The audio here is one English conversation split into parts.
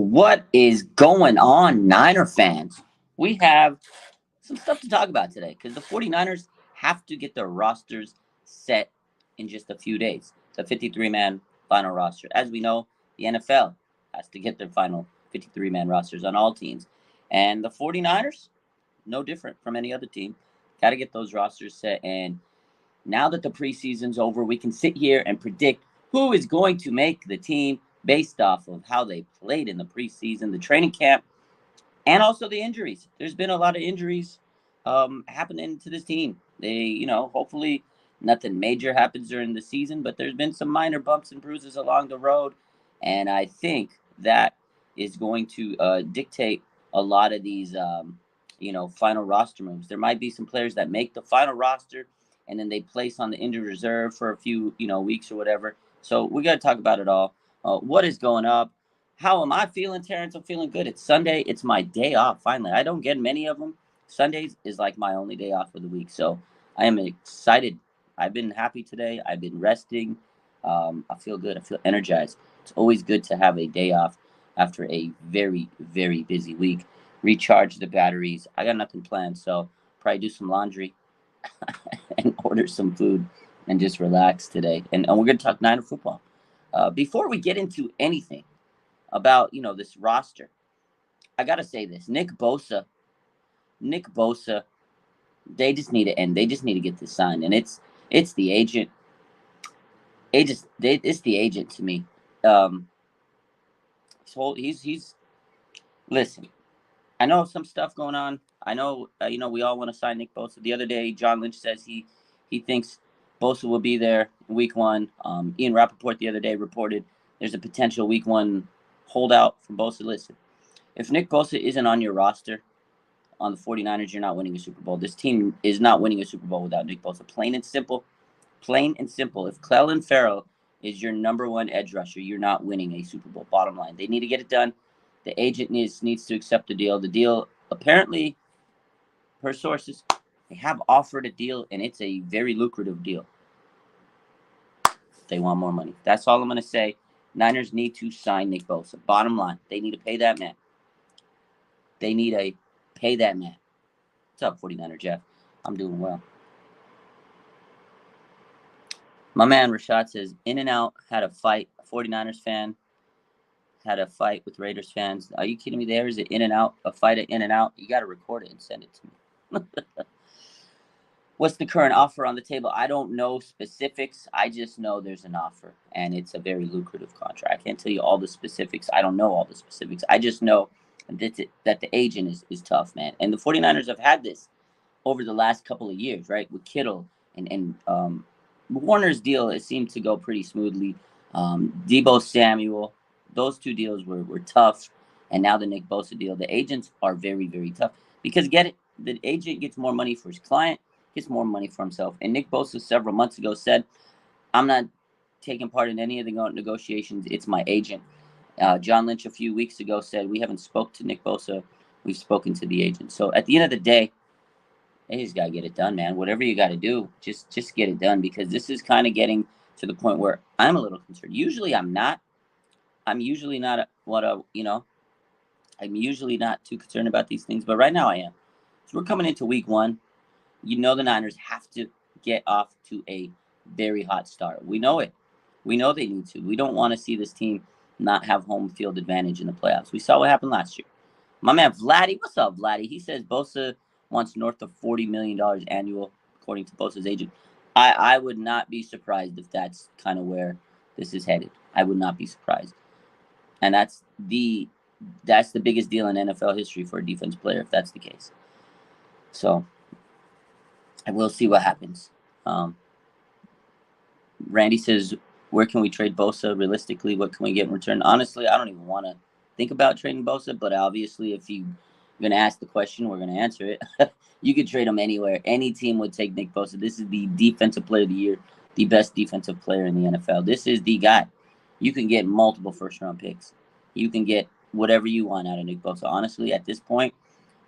What is going on, Niner fans? We have some stuff to talk about today because the 49ers have to get their rosters set in just a few days. The 53-man final roster. As we know, the NFL has to get their final 53-man rosters on all teams. And the 49ers, no different from any other team, got to get those rosters set. And now that the preseason's over, we can sit here and predict who is going to make the team based off of how they played in the preseason, the training camp, and also the injuries. There's been a lot of injuries happening to this team. Hopefully nothing major happens during the season, but there's been some minor bumps and bruises along the road. And I think that is going to dictate a lot of these, final roster moves. There might be some players that make the final roster and then they place on the injured reserve for a few, weeks or whatever. So we got to talk about it all. What is going up? How am I feeling, Terrence? I'm feeling good. It's Sunday. It's my day off, finally. I don't get many of them. Sundays is like my only day off of the week. So I am excited. I've been happy today. I've been resting. I feel good. I feel energized. It's always good to have a day off after a very, very busy week. Recharge the batteries. I got nothing planned. So probably do some laundry and order some food and just relax today. And we're going to talk Niner football. Before we get into anything about, this roster, I got to say this. Nick Bosa, they just need to end. They just need to get this signed. And it's the agent. It's the agent to me. He's listen. I know some stuff going on. I know, we all want to sign Nick Bosa. The other day, John Lynch says he thinks Bosa will be there week one. Ian Rappaport the other day reported there's a potential week one holdout from Bosa. Listen, if Nick Bosa isn't on your roster on the 49ers, you're not winning a Super Bowl. This team is not winning a Super Bowl without Nick Bosa. Plain and simple. Plain and simple. If Clelin Ferrell is your number one edge rusher, you're not winning a Super Bowl. Bottom line. They need to get it done. The agent needs to accept the deal. The deal, apparently, per sources, they have offered a deal, and it's a very lucrative deal. They want more money. That's all I'm going to say. Niners need to sign Nick Bosa. Bottom line, they need to pay that man. What's up, 49er Jeff? I'm doing well. My man Rashad says, In-N-Out had a fight. A 49ers fan had a fight with Raiders fans. Are you kidding me? There is an In-N-Out, a fight at In-N-Out. You got to record it and send it to me. What's the current offer on the table? I don't know specifics. I just know there's an offer, and it's a very lucrative contract. I can't tell you all the specifics. I don't know all the specifics. I just know that the agent is tough, man. And the 49ers have had this over the last couple of years, right? With Kittle and Warner's deal, it seemed to go pretty smoothly. Deebo Samuel, those two deals were tough. And now the Nick Bosa deal. The agents are very, very tough because the agent gets more money for his client, gets more money for himself. And Nick Bosa several months ago said, I'm not taking part in any of the negotiations. It's my agent. John Lynch a few weeks ago said, we haven't spoke to Nick Bosa. We've spoken to the agent. So at the end of the day, they just got to get it done, man. Whatever you got to do, just get it done because this is kind of getting to the point where I'm a little concerned. Usually I'm not. I'm usually not I'm usually not too concerned about these things, but right now I am. So we're coming into week one. The Niners have to get off to a very hot start. We know it. We know they need to. We don't want to see this team not have home field advantage in the playoffs. We saw what happened last year. My man Vladdy, what's up, Vladdy? He says Bosa wants north of $40 million annual, according to Bosa's agent. I would not be surprised if that's kind of where this is headed. I would not be surprised. And that's the biggest deal in NFL history for a defensive player, if that's the case. So I will see what happens. Randy says, where can we trade Bosa realistically? What can we get in return? Honestly, I don't even want to think about trading Bosa, but obviously if you're going to ask the question, we're going to answer it. You could trade him anywhere. Any team would take Nick Bosa. This is the defensive player of the year, the best defensive player in the NFL. This is the guy. You can get multiple first-round picks. You can get whatever you want out of Nick Bosa. Honestly, at this point,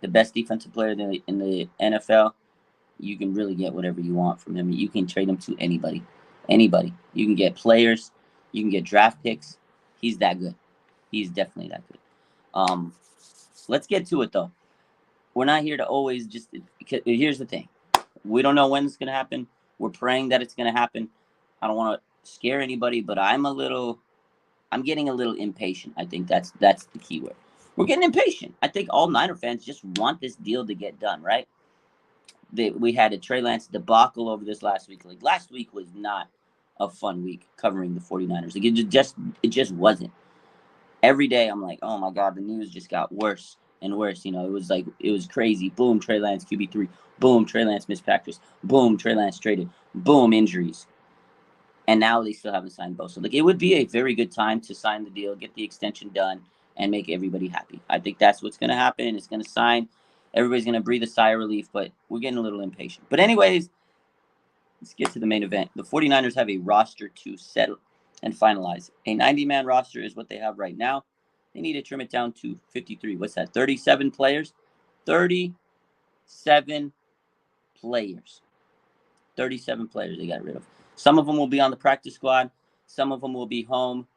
the best defensive player in the NFL, you can really get whatever you want from him. You can trade him to anybody. Anybody. You can get players. You can get draft picks. He's that good. He's definitely that good. Let's get to it, though. We're not here to always just – here's the thing. We don't know when it's going to happen. We're praying that it's going to happen. I don't want to scare anybody, but I'm getting a little impatient. I think that's the key word. We're getting impatient. I think all Niner fans just want this deal to get done, right? We had a Trey Lance debacle over this last week. Like, last week was not a fun week covering the 49ers. Like, it just wasn't. Every day I'm like, oh my God, the news just got worse and worse. You know, it was crazy. Boom, Trey Lance QB3. Boom, Trey Lance missed practice. Boom, Trey Lance traded. Boom, injuries. And now they still haven't signed Bosa. Like, it would be a very good time to sign the deal, get the extension done, and make everybody happy. I think that's what's going to happen. It's going to sign. Everybody's going to breathe a sigh of relief, but we're getting a little impatient. But anyways, let's get to the main event. The 49ers have a roster to settle and finalize. A 90-man roster is what they have right now. They need to trim it down to 53. What's that? 37 players? 37 players. 37 players they got rid of. Some of them will be on the practice squad. Some of them will be home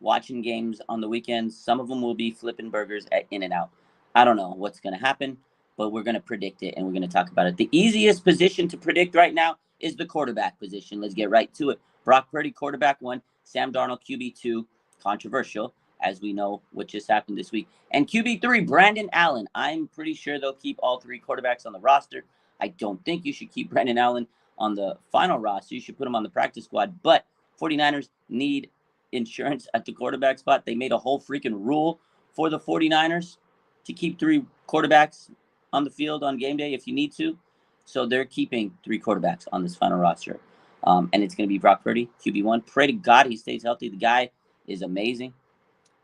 watching games on the weekends. Some of them will be flipping burgers at In-N-Out. I don't know what's going to happen, but we're going to predict it, and we're going to talk about it. The easiest position to predict right now is the quarterback position. Let's get right to it. Brock Purdy, quarterback 1. Sam Darnold, QB2. Controversial, as we know what just happened this week. And QB3, Brandon Allen. I'm pretty sure they'll keep all 3 quarterbacks on the roster. I don't think you should keep Brandon Allen on the final roster. You should put him on the practice squad. But 49ers need insurance at the quarterback spot. They made a whole freaking rule for the 49ers to keep 3 quarterbacks on the field on game day if you need to. So they're keeping 3 quarterbacks on this final roster. And it's going to be Brock Purdy, QB1. Pray to God he stays healthy. The guy is amazing.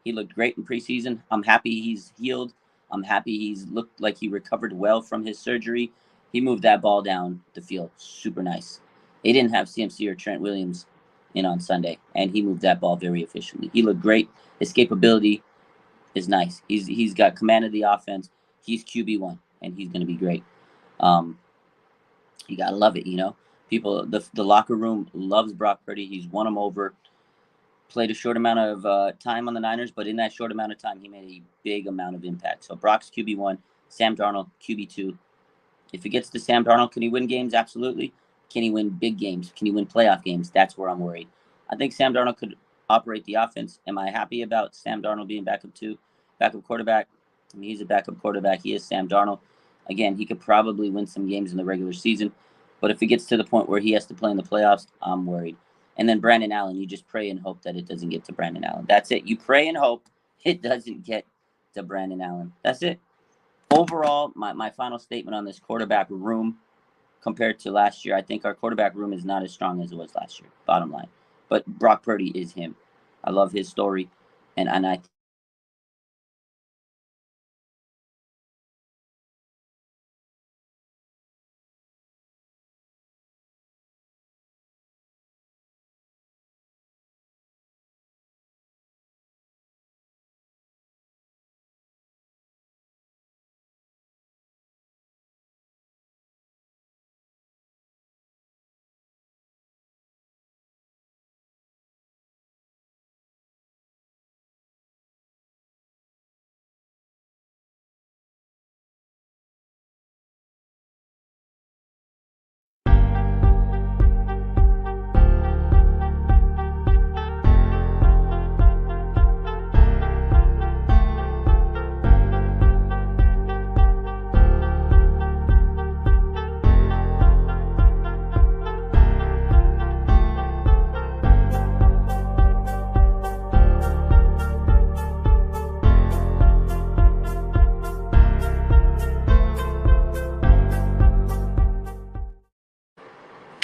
He looked great in preseason. I'm happy he's healed. I'm happy he's looked like he recovered well from his surgery. He moved that ball down the field. Super nice. They didn't have CMC or Trent Williams in on Sunday, and he moved that ball very efficiently. He looked great. His capability is nice. He's got command of the offense. He's QB1, and he's going to be great. You got to love it, you know. People, the locker room loves Brock Purdy. He's won them over. Played a short amount of time on the Niners, but in that short amount of time, he made a big amount of impact. So Brock's QB1, Sam Darnold, QB2. If it gets to Sam Darnold, can he win games? Absolutely. Can he win big games? Can he win playoff games? That's where I'm worried. I think Sam Darnold could operate the offense. Am I happy about Sam Darnold being backup quarterback? I mean, he's a backup quarterback. He is Sam Darnold. Again, he could probably win some games in the regular season. But if it gets to the point where he has to play in the playoffs, I'm worried. And then Brandon Allen, you just pray and hope that it doesn't get to Brandon Allen. That's it. You pray and hope it doesn't get to Brandon Allen. That's it. Overall, my final statement on this quarterback room compared to last year, I think our quarterback room is not as strong as it was last year, bottom line. But Brock Purdy is him. I love his story, and I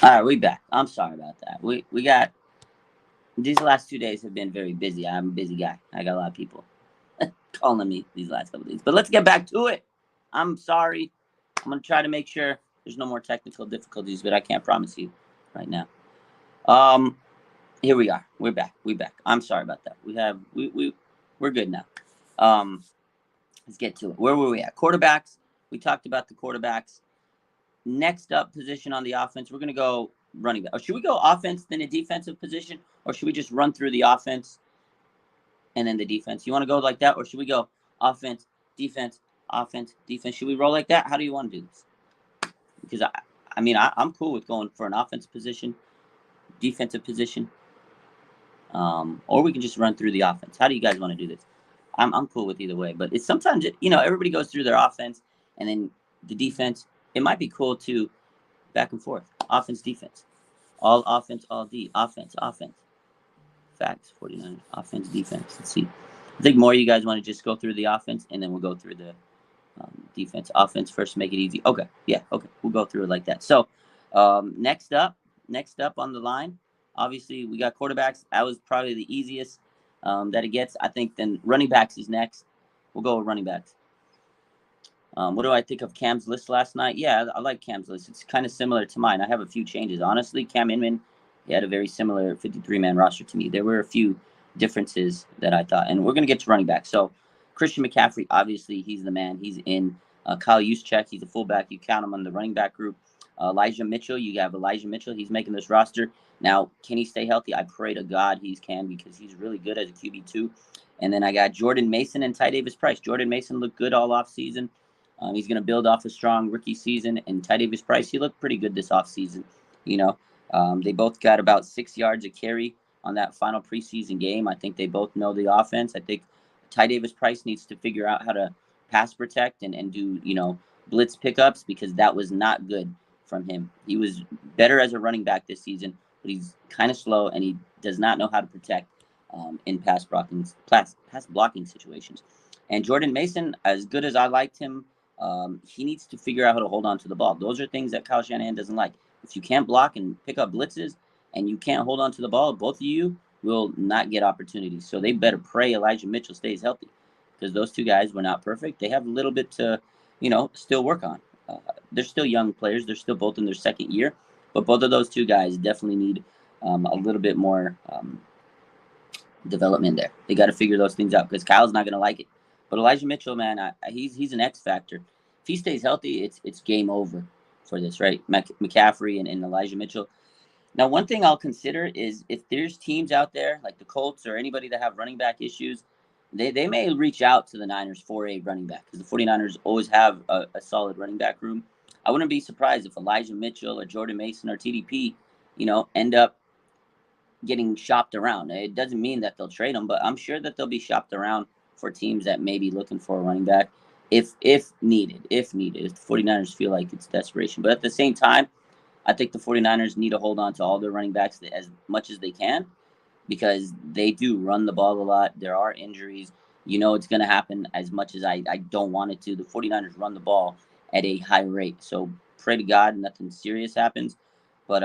All right, we back. I'm sorry about that. We got these last 2 days have been very busy. I'm a busy guy. I got a lot of people calling me these last couple of days. But let's get back to it. I'm sorry. I'm gonna try to make sure there's no more technical difficulties, but I can't promise you right now. Here we are. We're back. I'm sorry about that. We're good now. Let's get to it. Where were we at? Quarterbacks. We talked about the quarterbacks. Next up position on the offense, we're going to go running back. Or should we go offense, then a defensive position? Or should we just run through the offense and then the defense? You want to go like that? Or should we go offense, defense, offense, defense. Should we roll like that? How do you want to do this? Because I'm cool with going for an offensive position, defensive position, or we can just run through the offense. How do you guys want to do this? I'm cool with either way, but it's sometimes everybody goes through their offense and then the defense. It might be cool to back and forth, offense, defense, all offense, all D, offense, offense. Facts, 49 offense, defense. Let's see. I think more of you guys want to just go through the offense and then we'll go through the defense. Offense first, make it easy. Okay, yeah, okay, we'll go through it like that. So next up on the line, obviously we got quarterbacks. That was probably the easiest that it gets. I think then running backs is next. We'll go with running backs. What do I think of Cam's list last night? Yeah, I like Cam's list. It's kind of similar to mine. I have a few changes. Honestly, Cam Inman, he had a very similar 53-man roster to me. There were a few differences that I thought. And we're going to get to running back. So Christian McCaffrey, obviously, he's the man. He's in. Kyle Juszczyk, he's a fullback. You count him on the running back group. Elijah Mitchell, you have Elijah Mitchell. He's making this roster. Now, can he stay healthy? I pray to God he can because he's really good as a QB2. And then I got Jordan Mason and Ty Davis Price. Jordan Mason looked good all offseason. He's going to build off a strong rookie season. And Ty Davis Price, he looked pretty good this offseason. They both got about 6 yards a carry on that final preseason game. I think they both know the offense. I think Ty Davis Price needs to figure out how to pass protect and do, blitz pickups because that was not good from him. He was better as a running back this season, but he's kind of slow and he does not know how to protect in pass blocking situations. And Jordan Mason, as good as I liked him, he needs to figure out how to hold on to the ball. Those are things that Kyle Shanahan doesn't like. If you can't block and pick up blitzes and you can't hold on to the ball, both of you will not get opportunities. So they better pray Elijah Mitchell stays healthy because those two guys were not perfect. They have a little bit to, still work on. They're still young players. They're still both in their second year. But both of those two guys definitely need a little bit more development there. They got to figure those things out because Kyle's not going to like it. But Elijah Mitchell, man, he's an X factor. If he stays healthy, it's game over for this, right? McCaffrey and Elijah Mitchell. Now, one thing I'll consider is if there's teams out there like the Colts or anybody that have running back issues, they may reach out to the Niners for a running back because the 49ers always have a solid running back room. I wouldn't be surprised if Elijah Mitchell or Jordan Mason or TDP, end up getting shopped around. It doesn't mean that they'll trade them, but I'm sure that they'll be shopped around for teams that may be looking for a running back if needed, if the 49ers feel like it's desperation. But at the same time, I think the 49ers need to hold on to all their running backs as much as they can because they do run the ball a lot. There are injuries. It's going to happen as much as I don't want it to. The 49ers run the ball at a high rate. So pray to God nothing serious happens. But,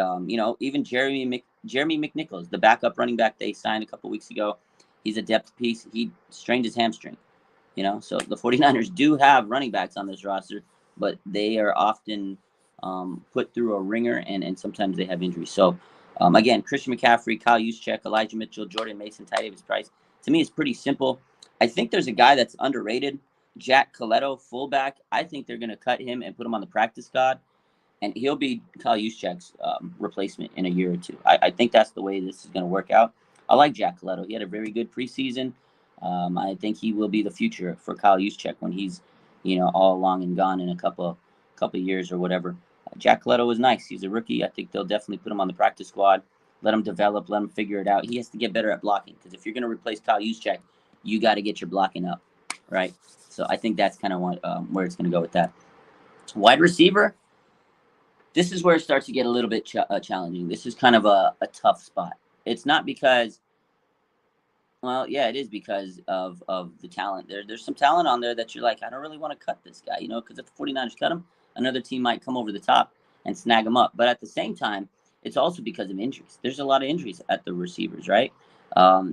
even Jeremy McNichols, the backup running back they signed a couple weeks ago, he's a depth piece. He strained his hamstring, So the 49ers do have running backs on this roster, but they are often put through a ringer, and sometimes they have injuries. So, again, Christian McCaffrey, Kyle Juszczyk, Elijah Mitchell, Jordan Mason, Ty Davis Price. To me, it's pretty simple. I think there's a guy that's underrated, Jack Coletto, fullback. I think they're going to cut him and put him on the practice squad. And he'll be Kyle Juszczyk's replacement in a year or two. I think that's the way this is going to work out. I like Jack Coletto. He had a very good preseason. I think he will be the future for Kyle Juszczyk when he's, all along and gone in a couple years or whatever. Jack Coletto was nice. He's a rookie. I think they'll definitely put him on the practice squad. Let him develop. Let him figure it out. He has to get better at blocking because if you're going to replace Kyle Juszczyk, you got to get your blocking up, right? So I think that's kind of where it's going to go with that. Wide receiver. This is where it starts to get a little bit challenging. This is kind of a tough spot. It's not because, well, yeah, it is because of the talent. There's some talent on there that you're like, I don't really want to cut this guy, because if the 49ers cut him, another team might come over the top and snag him up. But at the same time, it's also because of injuries. There's a lot of injuries at the receivers, right?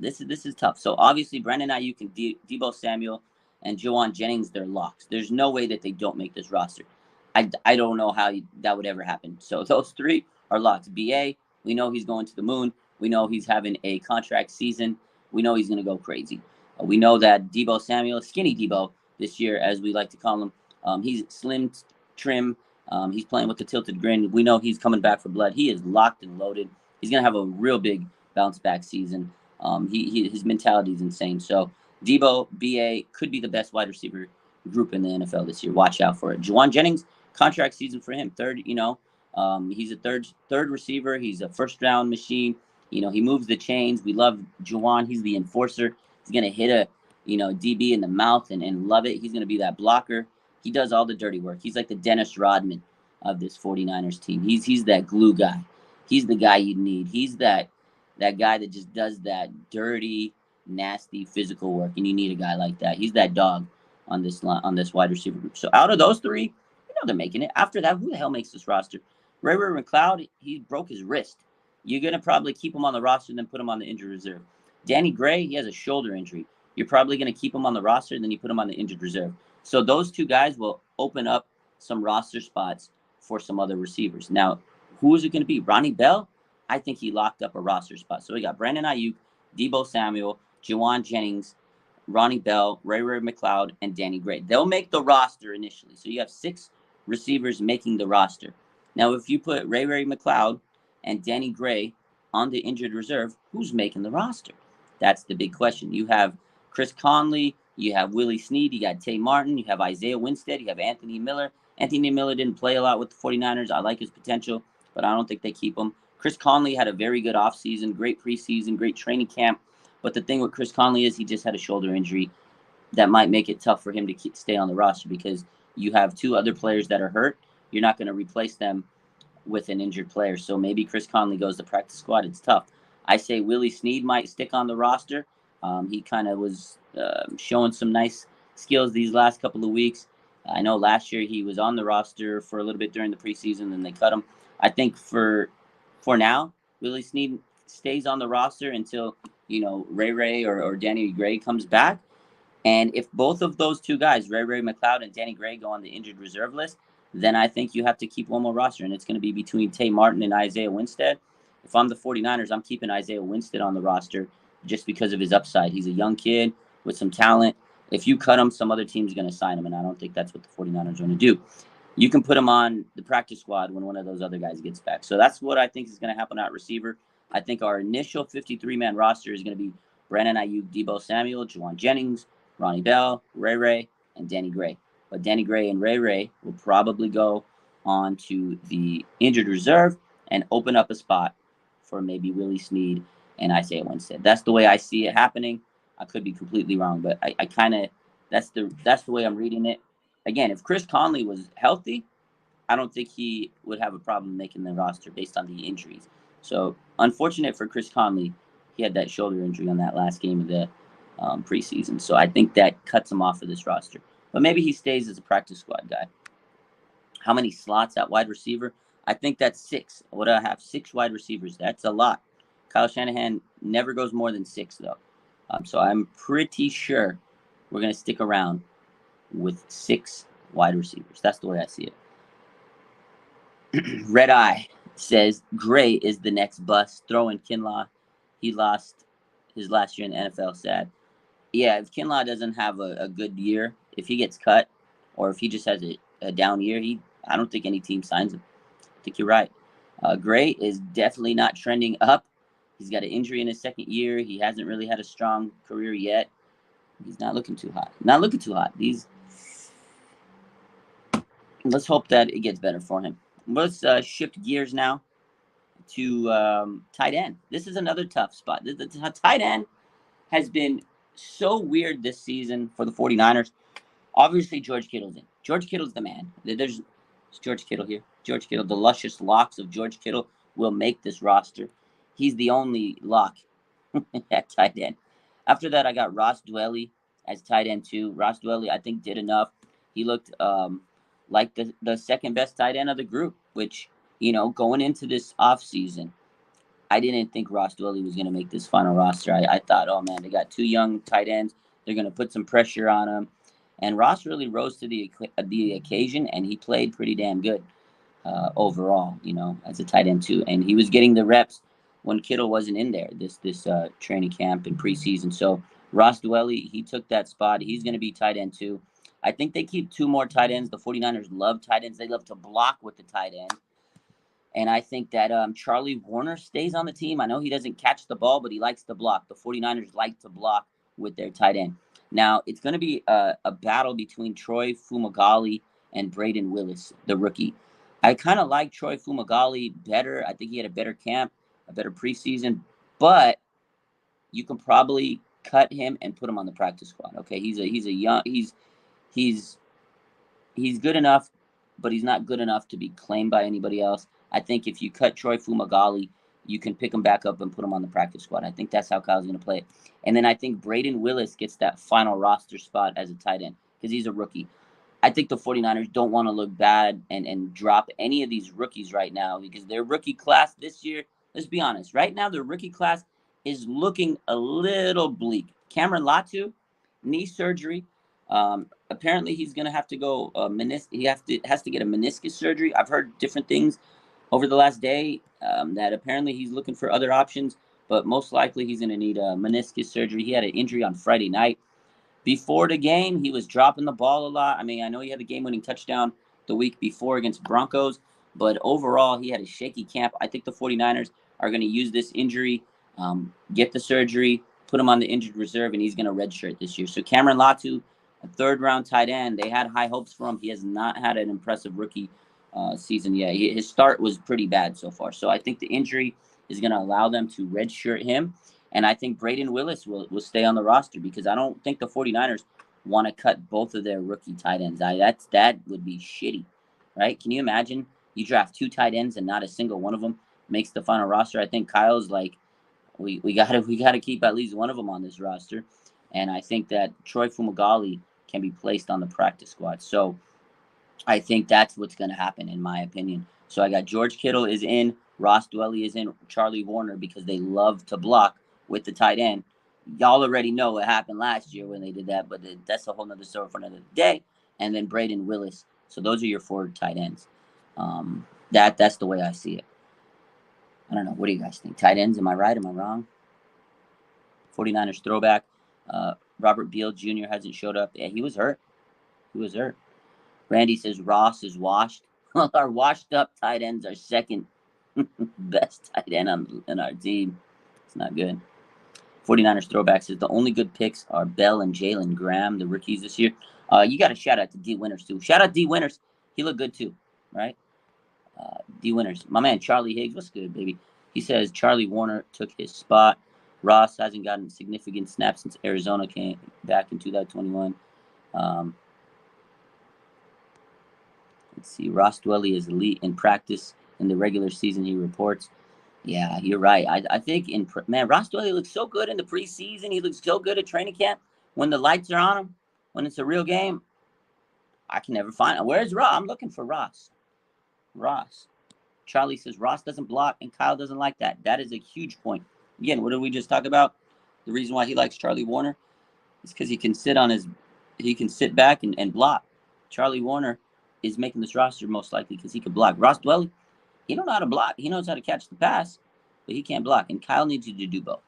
This is tough. So obviously, Brandon Aiyuk and Deebo Samuel and Jauan Jennings, they're locks. There's no way that they don't make this roster. I don't know how that would ever happen. So those three are locks. BA, we know he's going to the moon. We know he's having a contract season. We know he's going to go crazy. We know that Deebo Samuel, skinny Deebo this year, as we like to call him, he's slim, trim. He's playing with the tilted grin. We know he's coming back for blood. He is locked and loaded. He's going to have a real big bounce back season. His mentality is insane. So Debo, BA could be the best wide receiver group in the NFL this year. Watch out for it. Juwan Jennings, contract season for him. Third, he's a third receiver. He's a first round machine. He moves the chains. We love Juwan. He's the enforcer. He's gonna hit a DB in the mouth and love it. He's gonna be that blocker. He does all the dirty work. He's like the Dennis Rodman of this 49ers team. He's that glue guy. He's the guy you need. He's that guy that just does that dirty, nasty physical work, and you need a guy like that. He's that dog on this wide receiver group. So out of those three, they're making it. After that, who the hell makes this roster? Ray McCloud, he broke his wrist. You're gonna probably keep him on the roster and then put him on the injured reserve. Danny Gray, he has a shoulder injury. You're probably gonna keep him on the roster and then you put him on the injured reserve. So those two guys will open up some roster spots for some other receivers. Now, who is it going to be? Ronnie Bell? I think he locked up a roster spot. So we got Brandon Ayuk, Debo Samuel, Juwan Jennings, Ronnie Bell, Ray McCloud, and Danny Gray. They'll make the roster initially. So you have 6 receivers making the roster. Now, if you put Ray McCloud and Danny Gray on the injured reserve, who's making the roster? That's the big question. You have Chris Conley, you have Willie Snead, you got Tay Martin, you have Isaiah Winstead, you have Anthony Miller. Anthony Miller didn't play a lot with the 49ers. I like his potential, but I don't think they keep him. Chris Conley had a very good offseason, great preseason, great training camp. But the thing with Chris Conley is he just had a shoulder injury that might make it tough for him to stay on the roster because you have 2 other players that are hurt. You're not going to replace them with an injured player. So maybe Chris Conley goes to practice squad. It's tough. I say Willie Snead might stick on the roster. He kind of was showing some nice skills these last couple of weeks. I know last year he was on the roster for a little bit during the preseason, and they cut him. I think for now, Willie Snead stays on the roster until Ray or Danny Gray comes back. And if both of those 2 guys, Ray McCloud and Danny Gray, go on the injured reserve list, then I think you have to keep one more roster, and it's going to be between Tay Martin and Isaiah Winstead. If I'm the 49ers, I'm keeping Isaiah Winstead on the roster just because of his upside. He's a young kid with some talent. If you cut him, some other team's going to sign him, and I don't think that's what the 49ers are going to do. You can put him on the practice squad when one of those other guys gets back. So that's what I think is going to happen at receiver. I think our initial 53-man roster is going to be Brandon Ayuk, Debo Samuel, Juwan Jennings, Ronnie Bell, Ray, and Danny Gray. But Danny Gray and Ray will probably go on to the injured reserve and open up a spot for maybe Willie Snead and Isaiah Winstead. That's the way I see it happening. I could be completely wrong, but I kind of that's the way I'm reading it. Again, if Chris Conley was healthy, I don't think he would have a problem making the roster based on the injuries. So unfortunate for Chris Conley, he had that shoulder injury on that last game of the preseason. So I think that cuts him off of this roster. But maybe he stays as a practice squad guy. How many slots at wide receiver? I think that's 6. What do I have? 6 wide receivers. That's a lot. Kyle Shanahan never goes more than 6, though. So I'm pretty sure we're going to stick around with 6 wide receivers. That's the way I see it. Red Eye says Gray is the next bust. Throw in Kinlaw. He lost his last year in the NFL. Sad. Yeah, if Kinlaw doesn't have a good year, if he gets cut, or if he just has a down year, I don't think any team signs him. I think you're right. Gray is definitely not trending up. He's got an injury in his second year. He hasn't really had a strong career yet. He's not looking too hot. Not looking too hot. Let's hope that it gets better for him. Let's shift gears now to tight end. This is another tough spot. The tight end has been so weird this season for the 49ers. Obviously, George Kittle's in. George Kittle's the man. There's George Kittle here. George Kittle, the luscious locks of George Kittle will make this roster. He's the only lock at tight end. After that, I got Ross Dwelley as tight end 2. Ross Dwelley, I think, did enough. He looked like the second best tight end of the group, which, going into this offseason, I didn't think Ross Dwelley was going to make this final roster. I thought, oh, man, they got 2 young tight ends. They're going to put some pressure on him. And Ross really rose to the occasion, and he played pretty damn good overall, as a tight end 2. And he was getting the reps when Kittle wasn't in there this training camp and preseason. So Ross Dwelley, he took that spot. He's going to be tight end 2. I think they keep 2 more tight ends. The 49ers love tight ends. They love to block with the tight end. And I think that Charlie Warner stays on the team. I know he doesn't catch the ball, but he likes to block. The 49ers like to block with their tight end. Now, it's going to be a battle between Troy Fumagalli and Braden Willis, the rookie. I kind of like Troy Fumagalli better. I think he had a better camp, a better preseason, but you can probably cut him and put him on the practice squad. Okay, he's he's good enough, but he's not good enough to be claimed by anybody else. I think if you cut Troy Fumagalli, you can pick him back up and put him on the practice squad. I think that's how Kyle's going to play it. And then I think Braden Willis gets that final roster spot as a tight end because he's a rookie. I think the 49ers don't want to look bad and drop any of these rookies right now because their rookie class this year, let's be honest, right now their rookie class is looking a little bleak. Cameron Latu, knee surgery. Apparently he's going to have to go he has to get a meniscus surgery. I've heard different things over the last day that apparently he's looking for other options, but most likely he's going to need a meniscus surgery. He had an injury on Friday night. Before the game, he was dropping the ball a lot. I mean, I know he had the game-winning touchdown the week before against Broncos, but overall, he had a shaky camp. I think the 49ers are going to use this injury, get the surgery, put him on the injured reserve, and he's going to redshirt this year. So Cameron Latu, a third-round tight end, they had high hopes for him. He has not had an impressive rookie season yet. His start was pretty bad so far. So I think the injury is going to allow them to redshirt him. And I think Braden Willis will stay on the roster because I don't think the 49ers want to cut both of their rookie tight ends. That would be shitty, right? Can you imagine you draft 2 tight ends and not a single one of them makes the final roster? I think Kyle's like, we gotta keep at least one of them on this roster. And I think that Troy Fumagalli can be placed on the practice squad. So I think that's what's going to happen, in my opinion. So I got George Kittle is in, Ross Dwelley is in, Charlie Warner because they love to block with the tight end. Y'all already know what happened last year when they did that, but that's a whole nother story for another day. And then Braden Willis. So those are your 4 tight ends. That's the way I see it. I don't know. What do you guys think? Tight ends, am I right? Am I wrong? 49ers throwback. Robert Beal Jr. hasn't showed up. Yeah, he was hurt. Randy says Ross is washed. Our washed up tight ends are second best tight end on our team. It's not good. 49ers throwback says the only good picks are Bell and Jalen Graham, the rookies this year. You got to shout out to D Winters too. Shout out D Winters. He looked good too, right? D Winters. My man Charlie Higgs, what's good, baby? He says Charlie Warner took his spot. Ross hasn't gotten significant snaps since Arizona came back in 2021. Let's see. Ross Dwelley is elite in practice. In the regular season, he reports. Yeah, you're right. I think Ross Dwelley looks so good in the preseason. He looks so good at training camp. When the lights are on him, when it's a real game, I can never find him. Where's Ross? I'm looking for Ross. Charlie says Ross doesn't block, and Kyle doesn't like that. That is a huge point. Again, what did we just talk about? The reason why he likes Charlie Warner is because he can sit back and block. Charlie Warner is making this roster most likely because he could block. Ross Dwelley, he don't know how to block. He knows how to catch the pass, but he can't block. And Kyle needs you to do both.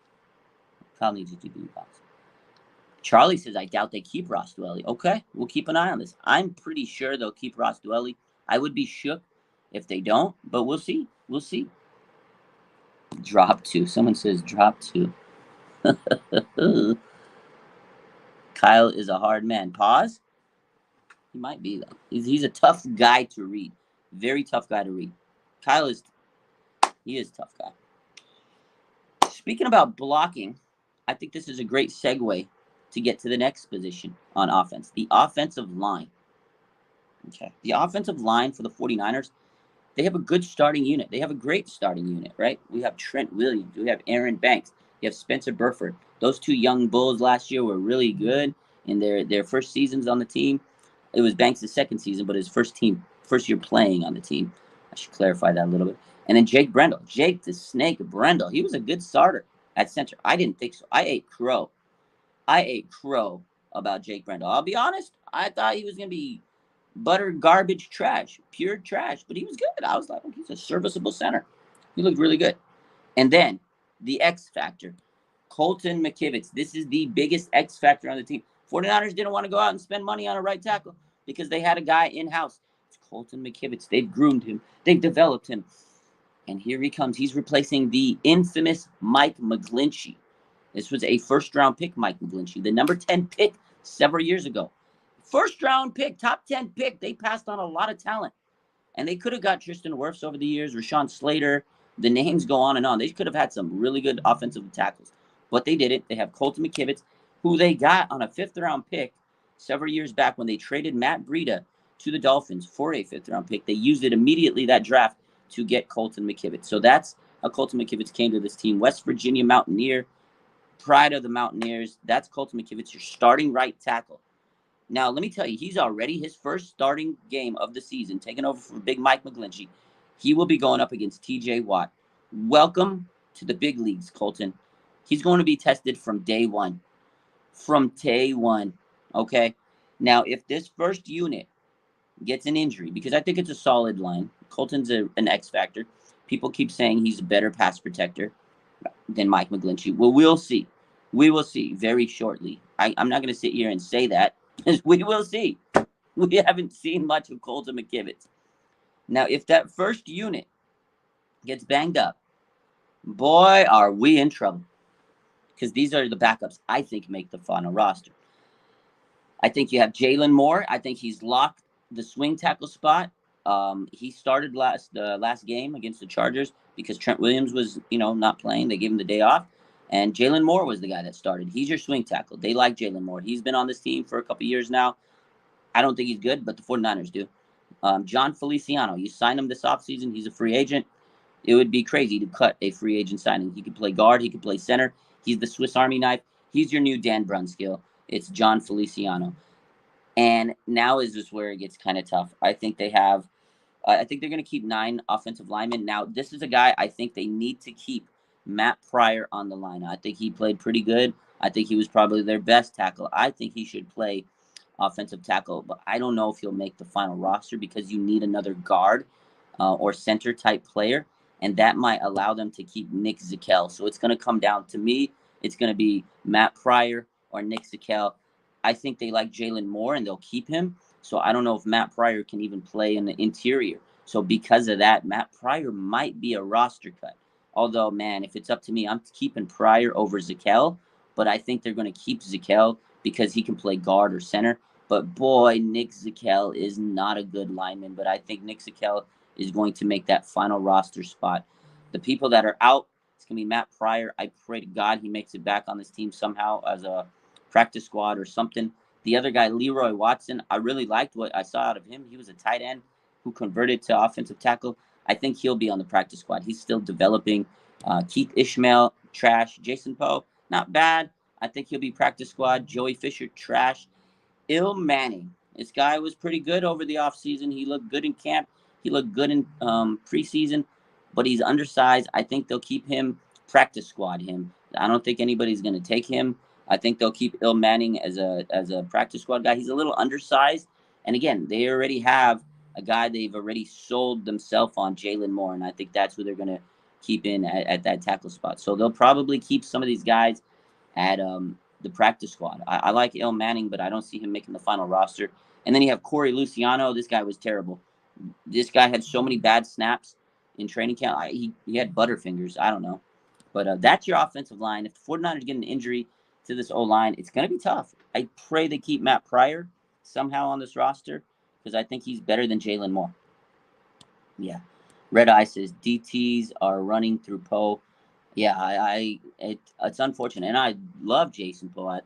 Charlie says, I doubt they keep Ross Dwelley. Okay, we'll keep an eye on this. I'm pretty sure they'll keep Ross Dwelley. I would be shook if they don't, but we'll see. Drop 2. Someone says drop 2. Kyle is a hard man. Pause. He might be, though. He's a tough guy to read. Very tough guy to read. Kyle is a tough guy. Speaking about blocking, I think this is a great segue to get to the next position on offense, the offensive line. Okay. The offensive line for the 49ers, they have a good starting unit. They have a great starting unit, right? We have Trent Williams. We have Aaron Banks. You have Spencer Burford. Those 2 young bulls last year were really good in their first seasons on the team. It was Banks' second season, but his first year playing on the team. I should clarify that a little bit. And then Jake Brendel. Jake the Snake Brendel. He was a good starter at center. I didn't think so. I ate crow about Jake Brendel. I'll be honest. I thought he was going to be butter garbage trash, pure trash, but he was good. I was like, he's a serviceable center. He looked really good. And then the X factor, Colton McKivitz. This is the biggest X factor on the team. 49ers didn't want to go out and spend money on a right tackle because they had a guy in-house. It's Colton McKivitz. They've groomed him. They've developed him. And here he comes. He's replacing the infamous Mike McGlinchey. This was a first-round pick, Mike McGlinchey, the number 10 pick several years ago. First round pick, top 10 pick. They passed on a lot of talent. And they could have got Tristan Wirfs over the years, Rashawn Slater. The names go on and on. They could have had some really good offensive tackles, but they didn't. They have Colton McKivitz, who they got on a 5th-round pick several years back when they traded Matt Breida to the Dolphins for a 5th-round pick. They used it immediately that draft to get Colton McKivitz. So that's how Colton McKivitz came to this team. West Virginia Mountaineer, pride of the Mountaineers. That's Colton McKivitz, your starting right tackle. Now, let me tell you, he's already his first starting game of the season, taking over for Big Mike McGlinchey. He will be going up against TJ Watt. Welcome to the big leagues, Colton. He's going to be tested from day one. From day one, okay? Now, if this first unit gets an injury, because I think it's a solid line, Colton's an X factor. People keep saying he's a better pass protector than Mike McGlinchey. Well, we'll see. We will see very shortly. I'm not going to sit here and say that. We will see. We haven't seen much of Colton McKivitz. Now, if that first unit gets banged up, boy, are we in trouble. Because these are the backups I think make the final roster. I think you have Jalen Moore. I think he's locked the swing tackle spot. He started last game against the Chargers because Trent Williams was, not playing. They gave him the day off. And Jalen Moore was the guy that started. He's your swing tackle. They like Jalen Moore. He's been on this team for a couple years now. I don't think he's good, but the 49ers do. John Feliciano, you signed him this offseason. He's a free agent. It would be crazy to cut a free agent signing. He could play guard. He could play center. He's the Swiss Army knife. He's your new Dan Brunskill. It's John Feliciano. And now is just where it gets kind of tough. I think they're going to keep 9 offensive linemen. Now, this is a guy I think they need to keep Matt Pryor on the line. I think he played pretty good. I think he was probably their best tackle. I think he should play offensive tackle, but I don't know if he'll make the final roster because you need another guard or center type player, and that might allow them to keep Nick Zakelj. So it's going to come down to me. It's going to be Matt Pryor or Nick Zakelj. I think they like Jalen Moore, and they'll keep him. So I don't know if Matt Pryor can even play in the interior. So because of that, Matt Pryor might be a roster cut. Although, man, if it's up to me, I'm keeping Pryor over Zakelj. But I think they're going to keep Zakelj because he can play guard or center. But, boy, Nick Zakelj is not a good lineman. But I think Nick Zakelj is going to make that final roster spot. The people that are out, it's going to be Matt Pryor. I pray to God he makes it back on this team somehow as a practice squad or something. The other guy, Leroy Watson, I really liked what I saw out of him. He was a tight end who converted to offensive tackle. I think he'll be on the practice squad. He's still developing. Keith Ishmael, trash. Jason Poe, not bad. I think he'll be practice squad. Joey Fisher, trash. Il Manning. This guy was pretty good over the offseason. He looked good in camp. He looked good in preseason, but he's undersized. I think they'll keep him practice squad him. I don't think anybody's going to take him. I think they'll keep Il Manning as a practice squad guy. He's a little undersized. And again, they already have a guy they've already sold themselves on, Jalen Moore, and I think that's who they're going to keep in at that tackle spot. So they'll probably keep some of these guys at the practice squad. I like Il Manning, but I don't see him making the final roster. And then you have Corey Luciano. This guy was terrible. This guy had so many bad snaps in training camp. He had butterfingers. I don't know. But that's your offensive line. If the 49ers get an injury to this O-line, it's going to be tough. I pray they keep Matt Pryor somehow on this roster because I think he's better than Jalen Moore. Yeah. Red Eye says DTs are running through Poe. Yeah, it's unfortunate, and I love Jason Poe. I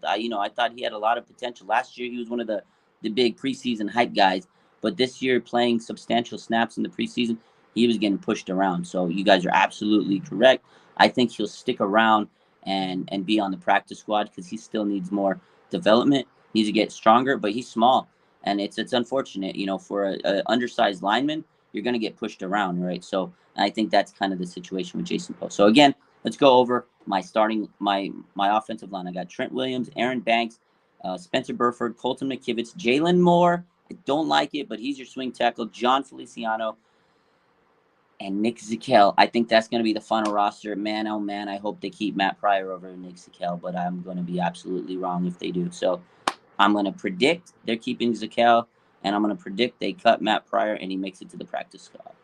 thought he had a lot of potential. Last year, he was one of the big preseason hype guys, but this year, playing substantial snaps in the preseason, he was getting pushed around. So you guys are absolutely correct. I think he'll stick around and be on the practice squad because he still needs more development. He needs to get stronger, but he's small, and it's unfortunate. For a undersized lineman, you're going to get pushed around, right? So I think that's kind of the situation with Jason Poe. So again, let's go over my offensive line. I got Trent Williams, Aaron Banks, Spencer Burford, Colton McKivitz, Jalen Moore. I don't like it, but he's your swing tackle. John Feliciano and Nick Zakelj. I think that's going to be the final roster. Man, oh man, I hope they keep Matt Pryor over Nick Zakelj, but I'm going to be absolutely wrong if they do. So I'm going to predict they're keeping Zakelj, and I'm going to predict they cut Matt Pryor and he makes it to the practice squad.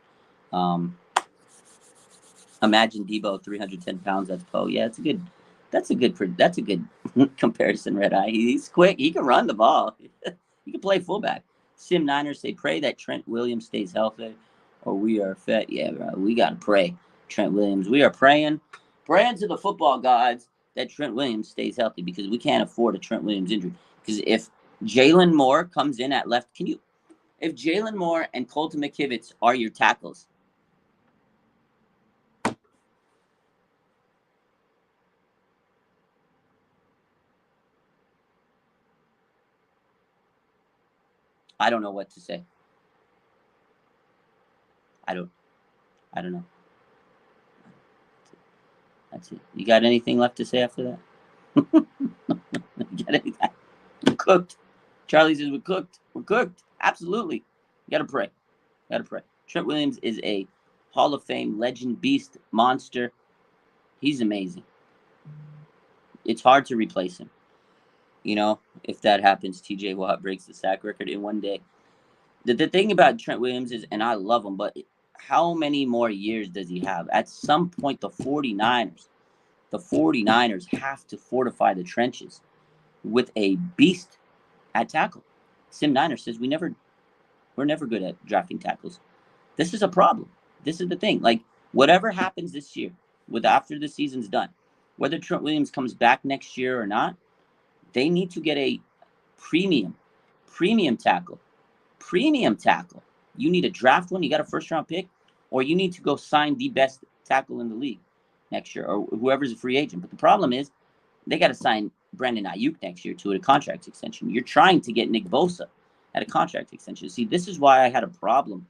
Imagine Debo, 310 pounds. That's Poe. Yeah, it's a good That's a good comparison, Red Eye. He's quick. He can run the ball. He can play fullback. Sim Niners say pray that Trent Williams stays healthy, or we are fed. Yeah, bro, we gotta pray. Trent Williams. We are praying to the football gods that Trent Williams stays healthy because we can't afford a Trent Williams injury. Because if Jalen Moore comes in at left, if Jalen Moore and Colton McKivitz are your tackles, I don't know what to say. I don't know. That's it. You got anything left to say after that? You got anything? We're cooked. Charlie says we're cooked. We're cooked. Absolutely. You gotta pray. Trent Williams is a Hall of Fame legend, beast, monster. He's amazing. It's hard to replace him. You know, if that happens, TJ Watt breaks the sack record in one day. The thing about Trent Williams is, and I love him, but how many more years does he have? At some point, the 49ers have to fortify the trenches with a beast at tackle. Sim Niner says we're never good at drafting tackles. This is a problem. This is the thing. Like, whatever happens this year, with after the season's done, whether Trent Williams comes back next year or not, they need to get a premium tackle. You need a draft one. You got a first-round pick, or you need to go sign the best tackle in the league next year, or whoever's a free agent. But the problem is, they got to sign Brandon Ayuk next year to a contract extension. You're trying to get Nick Bosa at a contract extension. See, this is why I had a problem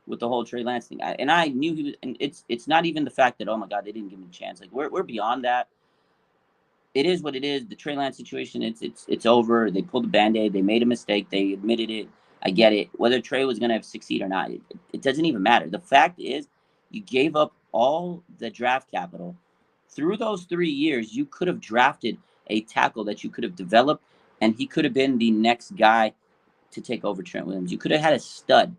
with the whole Trey Lance thing. And I knew he was, and it's not even the fact that, oh my God, they didn't give him a chance. Like, we're beyond that. It is what it is. The Trey Lance situation, it's over. They pulled the Band-Aid. They made a mistake. They admitted it. I get it. Whether Trey was going to succeed or not, it doesn't even matter. The fact is, you gave up all the draft capital. Through those 3 years, you could have drafted a tackle that you could have developed, and he could have been the next guy to take over Trent Williams. You could have had a stud.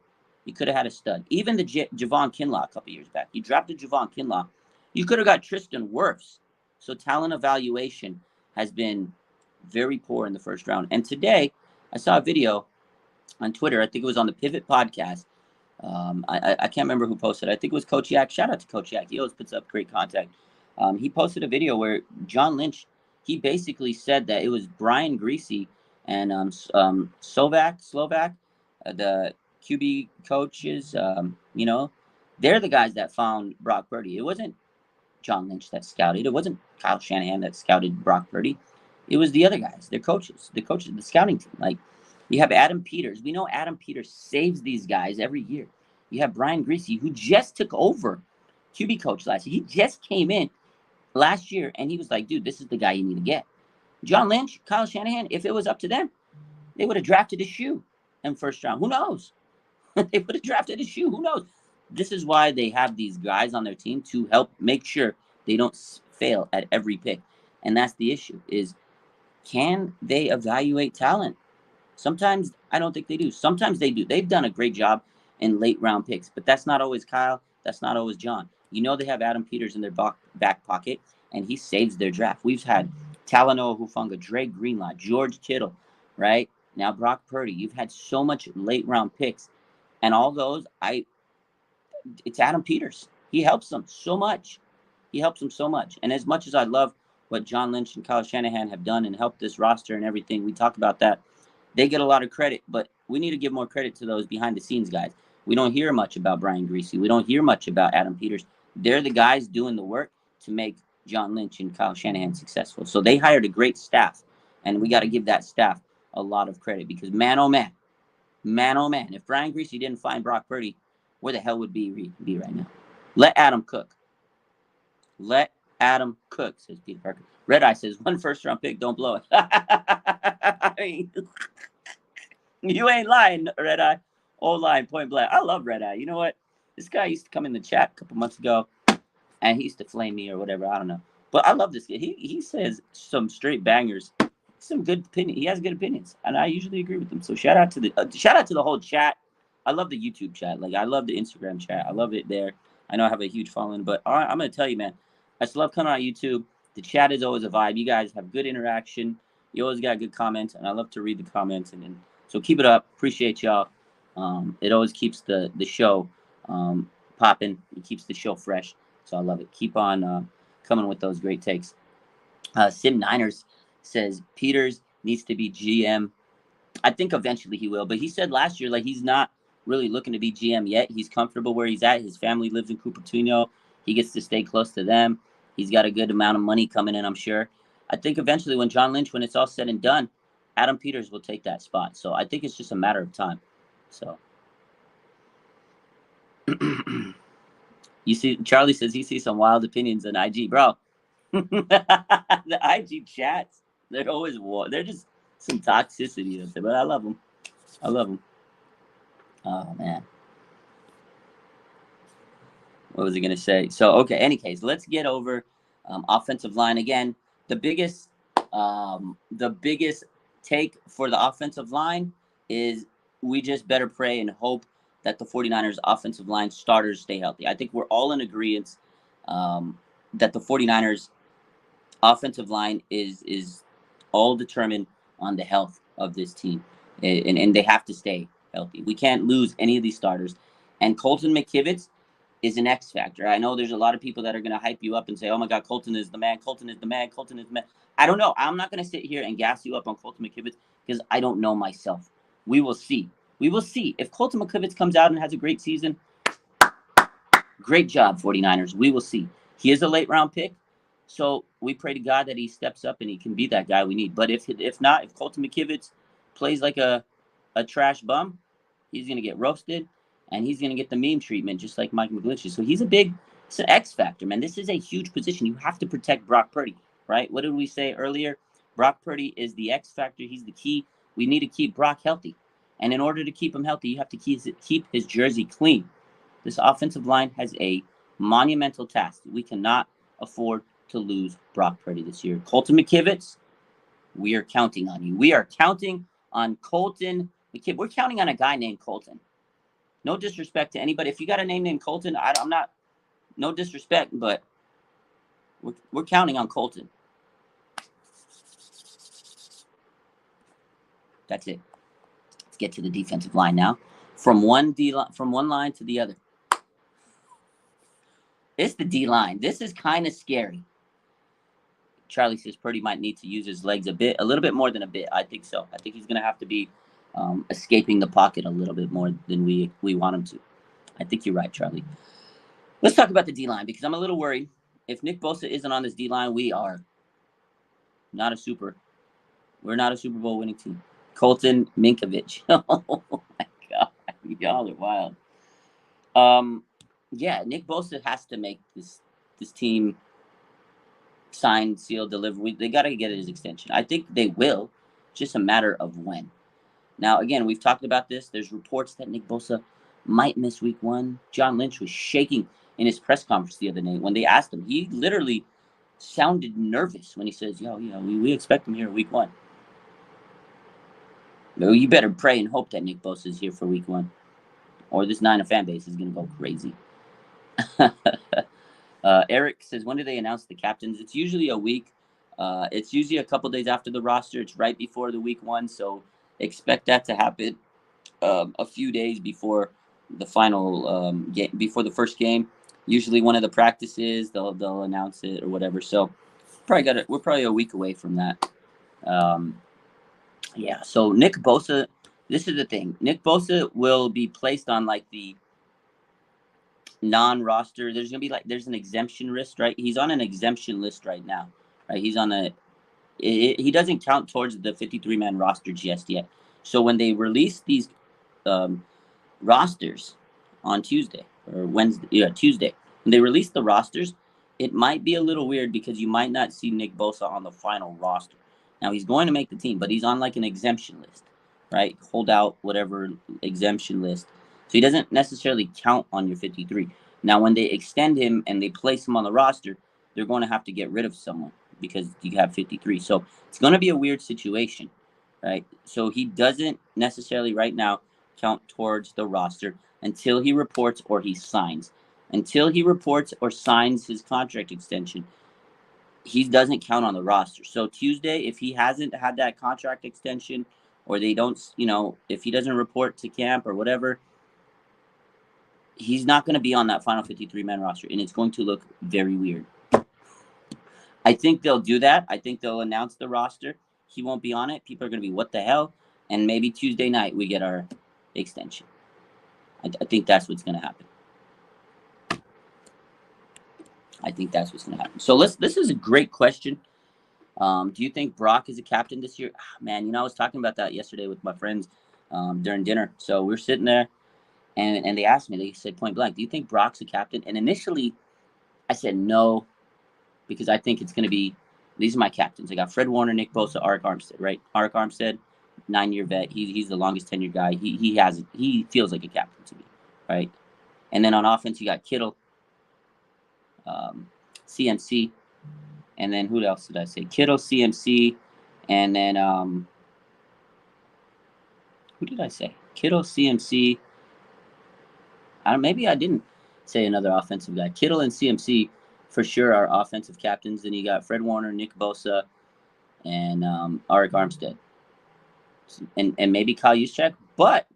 Even the Javon Kinlaw a couple years back. You drafted Javon Kinlaw. You could have got Tristan Wirfs. So talent evaluation has been very poor in the first round. And today, I saw a video on Twitter. I think it was on the Pivot podcast. I can't remember who posted it. I think it was Coach Yak. Shout out to Coach Yak. He always puts up great content. He posted a video where John Lynch, he basically said that it was Brian Griese and Slovak, the QB coaches, they're the guys that found Brock Purdy. It wasn't John Lynch that scouted. It wasn't Kyle Shanahan that scouted Brock Purdy. It was the other guys, the coaches, the scouting team. Like, you have Adam Peters. We know Adam Peters saves these guys every year. You have Brian Griese, who just took over QB coach last year. He just came in last year, and he was like, dude, this is the guy you need to get. John Lynch, Kyle Shanahan, if it was up to them, they would have drafted a shoe in first round. Who knows? They would have drafted a shoe. Who knows? This is why they have these guys on their team to help make sure they don't fail at every pick. And that's the issue is, can they evaluate talent? Sometimes I don't think they do. Sometimes they do. They've done a great job in late round picks, but that's not always Kyle. That's not always John. You know, they have Adam Peters in their back pocket, and he saves their draft. We've had Talanoa Hufanga, Dre Greenlaw, George Kittle, right? Now Brock Purdy. You've had so much late round picks, and all those, it's Adam Peters. He helps them so much. And as much as I love what John Lynch and Kyle Shanahan have done and helped this roster and everything, we talk about that. They get a lot of credit, but we need to give more credit to those behind the scenes guys. We don't hear much about Brian Griese. We don't hear much about Adam Peters. They're the guys doing the work to make John Lynch and Kyle Shanahan successful. So they hired a great staff, and we got to give that staff a lot of credit because man, oh man, if Brian Griese didn't find Brock Purdy, where the hell would be right now? Let Adam cook. Says Peter Parker. Red Eye says, 1 first-round pick, don't blow it. I mean, you ain't lying, Red Eye. Old line, point blank. I love Red Eye. You know what? This guy used to come in the chat a couple months ago, and he used to flame me or whatever. I don't know. But I love this guy. He says some straight bangers. Some good opinion. He has good opinions, and I usually agree with him. So shout out to the whole chat. I love the YouTube chat. Like, I love the Instagram chat. I love it there. I know I have a huge following, but I'm going to tell you, man, I still love coming on YouTube. The chat is always a vibe. You guys have good interaction. You always got good comments, and I love to read the comments. And so keep it up. Appreciate y'all. It always keeps the show popping. It keeps the show fresh. So I love it. Keep on coming with those great takes. Sim Niners says Peters needs to be GM. I think eventually he will, but he said last year like he's not really looking to be GM yet. He's comfortable where he's at. His family lives in Cupertino. He gets to stay close to them. He's got a good amount of money coming in, I'm sure. I think eventually when John Lynch, when it's all said and done, Adam Peters will take that spot. So I think it's just a matter of time. So you see, Charlie says he sees some wild opinions on IG, bro. The IG chats, they're always they're just some toxicity up there, but I love them. I love them. Oh man, what was I gonna say? So okay, any case, let's get over offensive line again. The biggest take for the offensive line is we just better pray and hope that the 49ers offensive line starters stay healthy. I think we're all in agreement that the 49ers offensive line is all determined on the health of this team, and they have to stay healthy. We can't lose any of these starters. And Colton McKivitz is an X factor. I know there's a lot of people that are going to hype you up and say, oh my God, Colton is the man. Colton is the man. Colton is the man. I don't know. I'm not going to sit here and gas you up on Colton McKivitz because I don't know myself. We will see. We will see. If Colton McKivitz comes out and has a great season, great job, 49ers. We will see. He is a late round pick. So we pray to God that he steps up and he can be that guy we need. But if not, if Colton McKivitz plays like a trash bum, he's going to get roasted and he's going to get the meme treatment just like Mike McGlinchey. So it's an X factor, man. This is a huge position. You have to protect Brock Purdy, right? What did we say earlier? Brock Purdy is the X factor. He's the key. We need to keep Brock healthy. And in order to keep him healthy, you have to keep his jersey clean. This offensive line has a monumental task. We cannot afford to lose Brock Purdy this year. Colton McKivitz, we are counting on you. We are counting on Colton McKivitz. We're counting on a guy named Colton. No disrespect to anybody. If you got a name named Colton, I'm not, no disrespect, but we're counting on Colton. That's it. Let's get to the defensive line now. From one line to the other. It's the D line. This is kind of scary. Charlie says Purdy might need to use his legs a little bit more than a bit. I think so. I think he's going to have to be escaping the pocket a little bit more than we want him to. I think you're right, Charlie. Let's talk about the D-line because I'm a little worried. If Nick Bosa isn't on this D-line, we are not we're not a Super Bowl winning team. Colton Minkovich. Oh my God. Y'all are wild. Yeah, Nick Bosa has to make this team sign, seal, deliver. They got to get his extension. I think they will. Just a matter of when. Now, again, we've talked about this. There's reports that Nick Bosa might miss week 1. John Lynch was shaking in his press conference the other night when they asked him. He literally sounded nervous when he says, we expect him here week 1. You better pray and hope that Nick Bosa is here for week 1, or this Niner fan base is going to go crazy. Eric says, when do they announce the captains? It's usually a week. It's usually a couple days after the roster. It's right before the week 1, so expect that to happen a few days before the final game, before the first game. Usually one of the practices, they'll announce it or whatever. So we're probably a week away from that. Yeah. So Nick Bosa, this is the thing. Nick Bosa will be placed on like the non-roster. There's an exemption list, right? He's on an exemption list right now, right? He's on he doesn't count towards the 53-man roster just yet. So when they release these rosters on Tuesday or Tuesday, when they release the rosters, it might be a little weird because you might not see Nick Bosa on the final roster. Now he's going to make the team, but he's on like an exemption list, right? Hold out, whatever exemption list. So he doesn't necessarily count on your 53. Now, when they extend him and they place him on the roster, they're going to have to get rid of someone because you have 53. So it's going to be a weird situation, right? So he doesn't necessarily right now count towards the roster until he reports or he signs. Until he reports or signs his contract extension, he doesn't count on the roster. So Tuesday, if he hasn't had that contract extension, or they don't, if he doesn't report to camp or whatever, he's not going to be on that final 53-man roster, and it's going to look very weird. I think they'll do that. I think they'll announce the roster. He won't be on it. People are going to be, what the hell? And maybe Tuesday night we get our extension. I think that's what's going to happen. I think that's what's going to happen. So this is a great question. Do you think Brock is a captain this year? Man, I was talking about that yesterday with my friends during dinner. So we're sitting there, and they asked me, they said point blank, do you think Brock's a captain? And initially, I said no, because I think it's going to be, these are my captains. I got Fred Warner, Nick Bosa, Arik Armstead, right? Arik Armstead, 9-year vet. He's the longest tenured guy. He feels like a captain to me, right? And then on offense, you got Kittle, CMC, and then who else did I say? Kittle, CMC, and then who did I say? Kittle, CMC. Maybe I didn't say another offensive guy. Kittle and CMC for sure are offensive captains. Then you got Fred Warner, Nick Bosa, and Arik Armstead, and maybe Kyle Juszczyk. But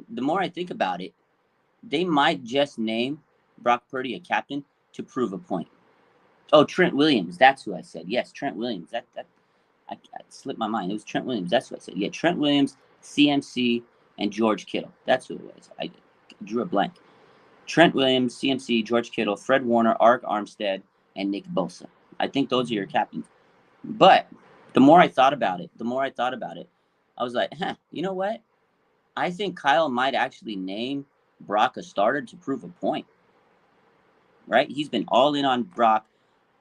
the more I think about it, they might just name Brock Purdy a captain to prove a point. Oh, Trent Williams. That's who I said. Yes, Trent Williams. I slipped my mind. It was Trent Williams. That's what I said. Yeah, Trent Williams, CMC, and George Kittle. That's who it was. I drew a blank. Trent Williams, CMC, George Kittle, Fred Warner, Arik Armstead, and Nick Bosa. I think those are your captains. But the more I thought about it, I was like, you know what? I think Kyle might actually name Brock a starter to prove a point. Right? He's been all in on Brock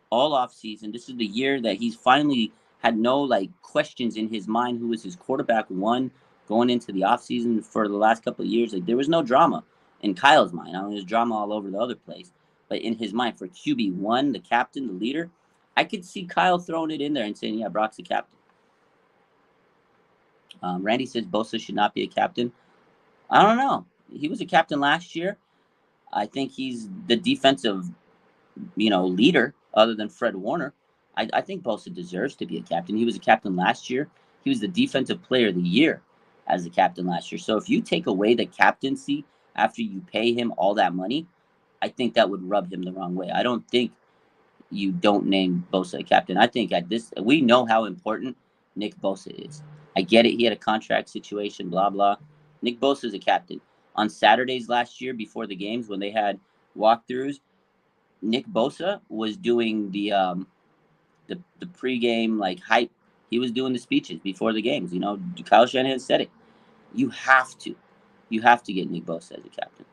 all off season. This is the year that he's finally had no questions in his mind who was his quarterback one going into the off season for the last couple of years. There was no drama in Kyle's mind. There's drama all over the other place, but in his mind for QB1, the captain, the leader, I could see Kyle throwing it in there and saying, yeah, Brock's the captain. Randy says Bosa should not be a captain. I don't know. He was a captain last year. I think he's the defensive, leader other than Fred Warner. I think Bosa deserves to be a captain. He was a captain last year. He was the defensive player of the year as a captain last year. So if you take away the captaincy after you pay him all that money, I think that would rub him the wrong way. I don't think you don't name Bosa a captain. I think we know how important Nick Bosa is. I get it. He had a contract situation, blah, blah. Nick Bosa is a captain. On Saturdays last year before the games when they had walkthroughs, Nick Bosa was doing the pregame hype. He was doing the speeches before the games. Kyle Shanahan said it. You have to get Nick Bosa as a captain.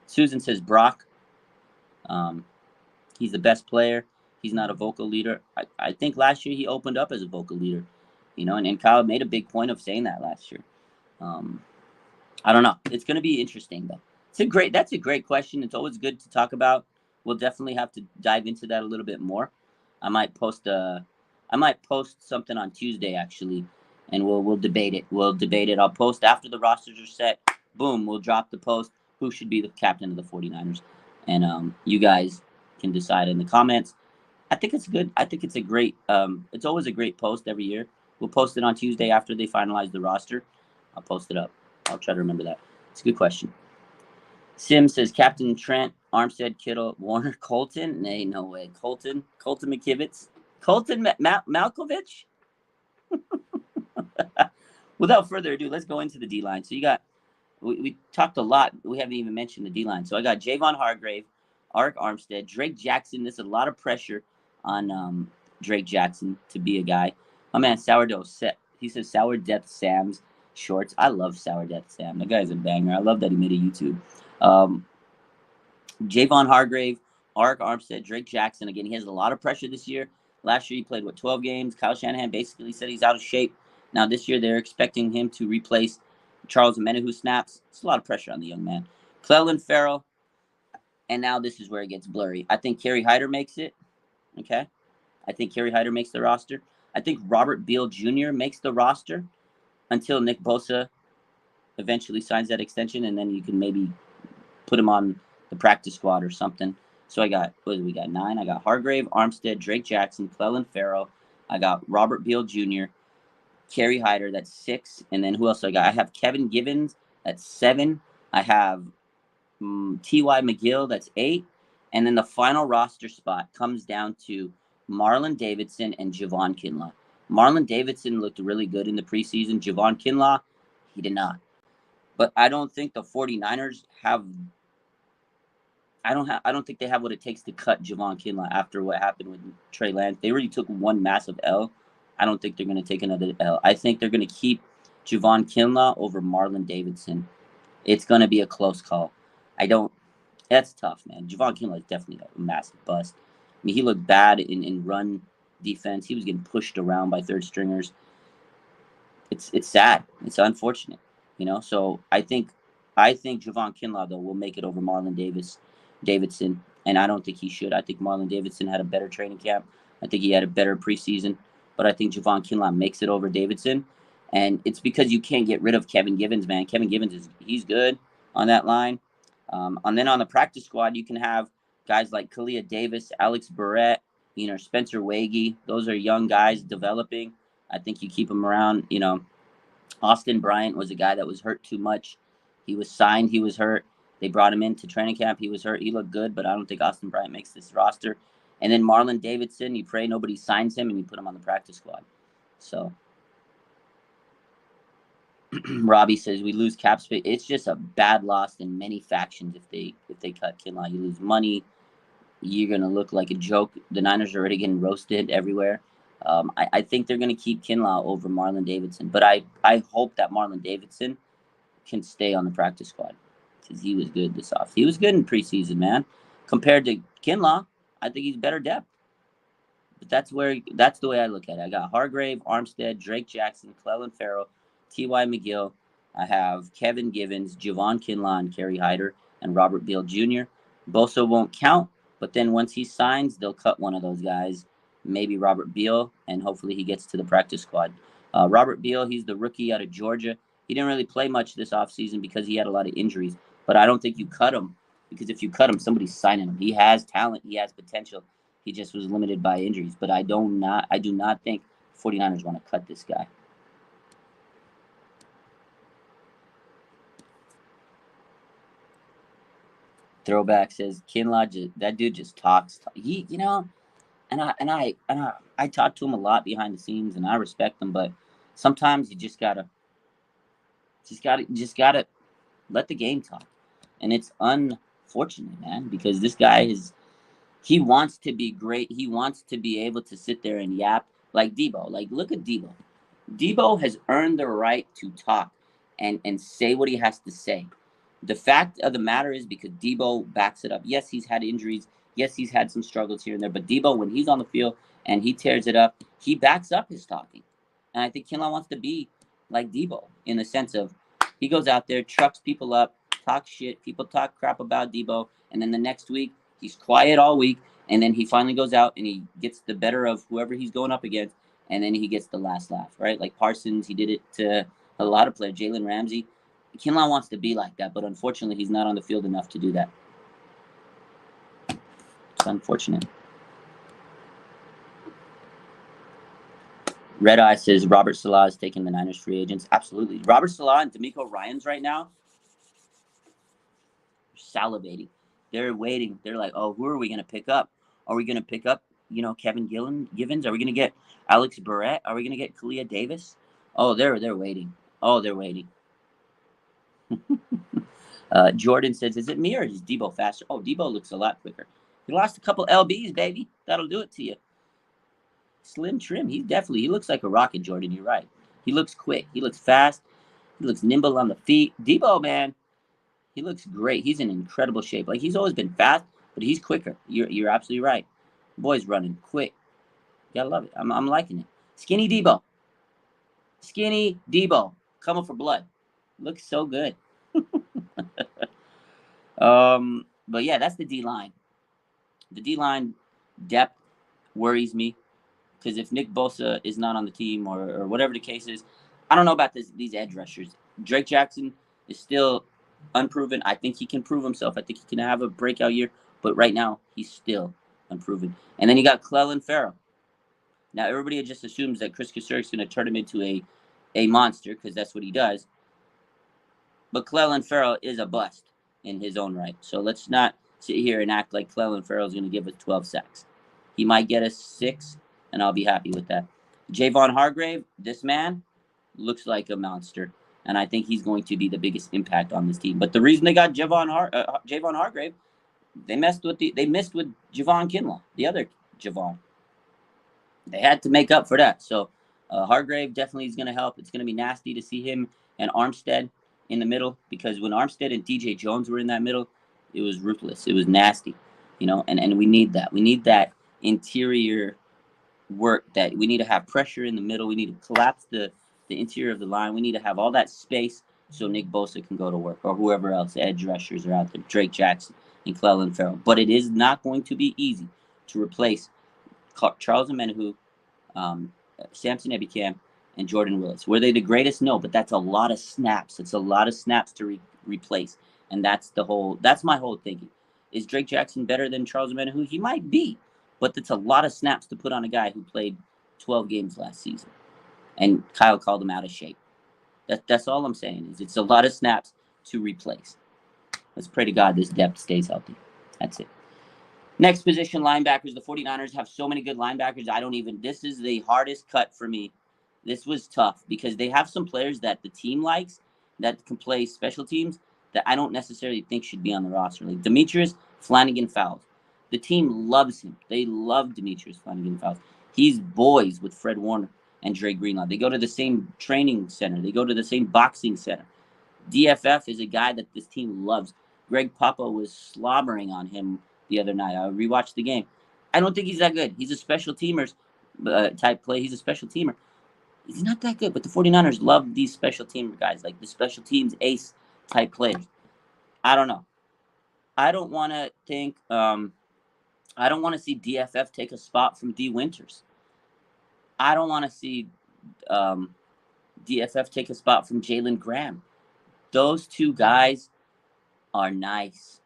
Susan says Brock. He's the best player. He's not a vocal leader. I think last year he opened up as a vocal leader, and Kyle made a big point of saying that last year. I don't know. It's going to be interesting though. That's a great question. It's always good to talk about. We'll definitely have to dive into that a little bit more. I might post something on Tuesday actually, and we'll debate it. I'll post after the rosters are set. Boom, we'll drop the post. Who should be the captain of the 49ers? And you guys can decide in the comments. I think it's good. I think it's a great. It's always a great post every year. We'll post it on Tuesday after they finalize the roster. I'll post it up. I'll try to remember that. It's a good question. Sim says Captain Trent, Armstead, Kittle, Warner, Colton. Nay, no way. Colton McKivitz. Colton Malkovich? Without further ado, let's go into the D-line. So you got, we talked a lot. We haven't even mentioned the D-line. So I got Javon Hargrave, Arik Armstead, Drake Jackson. There's a lot of pressure on Drake Jackson to be a guy. My man, Sourdough Set. He says Sour Death Sam's shorts. I love Sour Death Sam. That guy's a banger. I love that he made a YouTube. Javon Hargrave, Arik Armstead, Drake Jackson. Again, he has a lot of pressure this year. Last year, he played, 12 games? Kyle Shanahan basically said he's out of shape. Now, this year, they're expecting him to replace Charles Omenihu, who snaps. It's a lot of pressure on the young man. Clelin Ferrell. And now this is where it gets blurry. I think Kerry Hyder makes it. Okay? I think Kerry Hyder makes the roster. I think Robert Beal Jr. makes the roster until Nick Bosa eventually signs that extension, and then you can maybe put him on the practice squad or something. So I got, what did we got? 9. I got Hargrave, Armstead, Drake Jackson, Clelin Ferrell. I got Robert Beal Jr., Kerry Hyder, that's 6. And then who else I got? I have Kevin Givens, that's 7. I have T.Y. McGill, that's 8. And then the final roster spot comes down to Marlon Davidson and Javon Kinlaw. Marlon Davidson looked really good in the preseason. Javon Kinlaw, he did not. But I don't think the 49ers have I don't think they have what it takes to cut Javon Kinlaw after what happened with Trey Lance. They already took one massive L. I don't think they're going to take another L. I think they're going to keep Javon Kinlaw over Marlon Davidson. It's going to be a close call. That's tough, man. Javon Kinlaw is definitely a massive bust. I mean, he looked bad in run defense. He was getting pushed around by third stringers. It's sad. It's unfortunate, So I think Javon Kinlaw though will make it over Marlon Davidson, and I don't think he should. I think Marlon Davidson had a better training camp. I think he had a better preseason, but I think Javon Kinlaw makes it over Davidson, and it's because you can't get rid of Kevin Givens, man. Kevin Givens he's good on that line, and then on the practice squad you can have guys like Kalia Davis, Alex Barrett, Spencer Wagee. Those are young guys developing. I think you keep them around. Austin Bryant was a guy that was hurt too much. He was signed. He was hurt. They brought him into training camp. He was hurt. He looked good, but I don't think Austin Bryant makes this roster. And then Marlon Davidson, you pray nobody signs him and you put him on the practice squad. So Robbie says we lose cap space. It's just a bad loss in many factions if they cut Kinlaw. You lose money. You're gonna look like a joke. The Niners are already getting roasted everywhere. I think they're going to keep Kinlaw over Marlon Davidson, but I hope that Marlon Davidson can stay on the practice squad because he was good this off. He was good in preseason, man. Compared to Kinlaw, I think he's better depth. But that's the way I look at it. I got Hargrave, Armstead, Drake Jackson, Clelin Ferrell, T.Y. McGill. I have Kevin Givens, Javon Kinlaw, and Kerry Hyder, and Robert Beal Jr. Bosa won't count, but then once he signs, they'll cut one of those guys. Maybe Robert Beal, and hopefully he gets to the practice squad. Robert Beal, he's the rookie out of Georgia. He didn't really play much this offseason because he had a lot of injuries, but I don't think you cut him because if you cut him, somebody's signing him. He has talent. He has potential. He just was limited by injuries, but I do not think 49ers want to cut this guy. Throwback says Kinlaw, that dude just talks. He, and I talk to him a lot behind the scenes, and I respect him. But sometimes you just gotta let the game talk, and it's unfortunate, man, because this guy he wants to be great. He wants to be able to sit there and yap like Debo. Like look at Debo. Debo has earned the right to talk and say what he has to say. The fact of the matter is because Debo backs it up. Yes, he's had injuries. Yes, he's had some struggles here and there. But Debo, when he's on the field and he tears it up, he backs up his talking. And I think Kinlaw wants to be like Debo in the sense of he goes out there, trucks people up, talks shit. People talk crap about Debo. And then the next week, he's quiet all week. And then he finally goes out and he gets the better of whoever he's going up against. And then he gets the last laugh, right? Like Parsons, he did it to a lot of players. Jalen Ramsey. Kinlaw wants to be like that, but unfortunately, he's not on the field enough to do that. It's unfortunate. Red Eye says Robert Salah is taking the Niners free agents. Absolutely. Robert Salah and D'Amico Ryans right now are salivating. They're waiting. They're like, oh, who are we going to pick up? Are we going to pick up, Kevin Givens? Are we going to get Alex Barrett? Are we going to get Kalia Davis? Oh, they're waiting. Oh, they're waiting. Jordan says, is it me or is Debo faster? Oh, Debo looks a lot quicker. He lost a couple LBs, baby. That'll do it to you. Slim trim. He looks like a rocket, Jordan. You're right. He looks quick. He looks fast. He looks nimble on the feet. Debo, man, he looks great. He's in incredible shape. Like, he's always been fast, but he's quicker. You're absolutely right. Boy's running quick. You gotta love it. I'm liking it. Skinny Debo. Skinny Debo. Coming for blood. Looks so good. But yeah, that's the D-line. The D-line depth worries me because if Nick Bosa is not on the team or whatever the case is, I don't know about these edge rushers. Drake Jackson is still unproven. I think he can prove himself. I think he can have a breakout year. But right now, he's still unproven. And then you got Clelin Ferrell. Now, everybody just assumes that Chris Kasurik's going to turn him into a monster because that's what he does. But Clelin Ferrell is a bust in his own right. So let's not sit here and act like Clelin Ferrell is going to give us 12 sacks. He might get us 6, and I'll be happy with that. Javon Hargrave, this man looks like a monster, and I think he's going to be the biggest impact on this team. But the reason they got Javon Hargrave, they missed with Javon Kinlaw, the other Javon. They had to make up for that. So Hargrave definitely is going to help. It's going to be nasty to see him and Armstead in the middle, because when Armstead and DJ Jones were in that middle, it was ruthless. It was nasty, and we need that. We need that interior work. That we need to have pressure in the middle. We need to collapse the interior of the line. We need to have all that space so Nick Bosa can go to work, or whoever else, edge rushers are out there, Drake Jackson and Clelin Ferrell. But it is not going to be easy to replace Charles Omenihu, Samson Ebicam, and Jordan Willis. Were they the greatest? No, but that's a lot of snaps. It's a lot of snaps to replace, and that's my whole thinking. Is Drake Jackson better than Charles Omenihu? He might be, but it's a lot of snaps to put on a guy who played 12 games last season, and Kyle called him out of shape. That's all I'm saying. Is it's a lot of snaps to replace. Let's pray to God this depth stays healthy. That's it. Next position, linebackers. The 49ers have so many good linebackers. This is the hardest cut for me. This was tough because they have some players that the team likes that can play special teams that I don't necessarily think should be on the roster. Like Demetrius Flannigan-Fowles. The team loves him. They love Demetrius Flannigan-Fowles. He's boys with Fred Warner and Dre Greenlaw. They go to the same training center. They go to the same boxing center. DFF is a guy that this team loves. Greg Papa was slobbering on him the other night. I rewatched the game. I don't think he's that good. He's a special teamers type play. He's a special teamer. He's not that good, but the 49ers love these special team guys, like the special teams ace type players. I don't know. I don't want to think. I don't want to see DFF take a spot from D Winters. I don't want to see DFF take a spot from Jalen Graham. Those two guys are nice.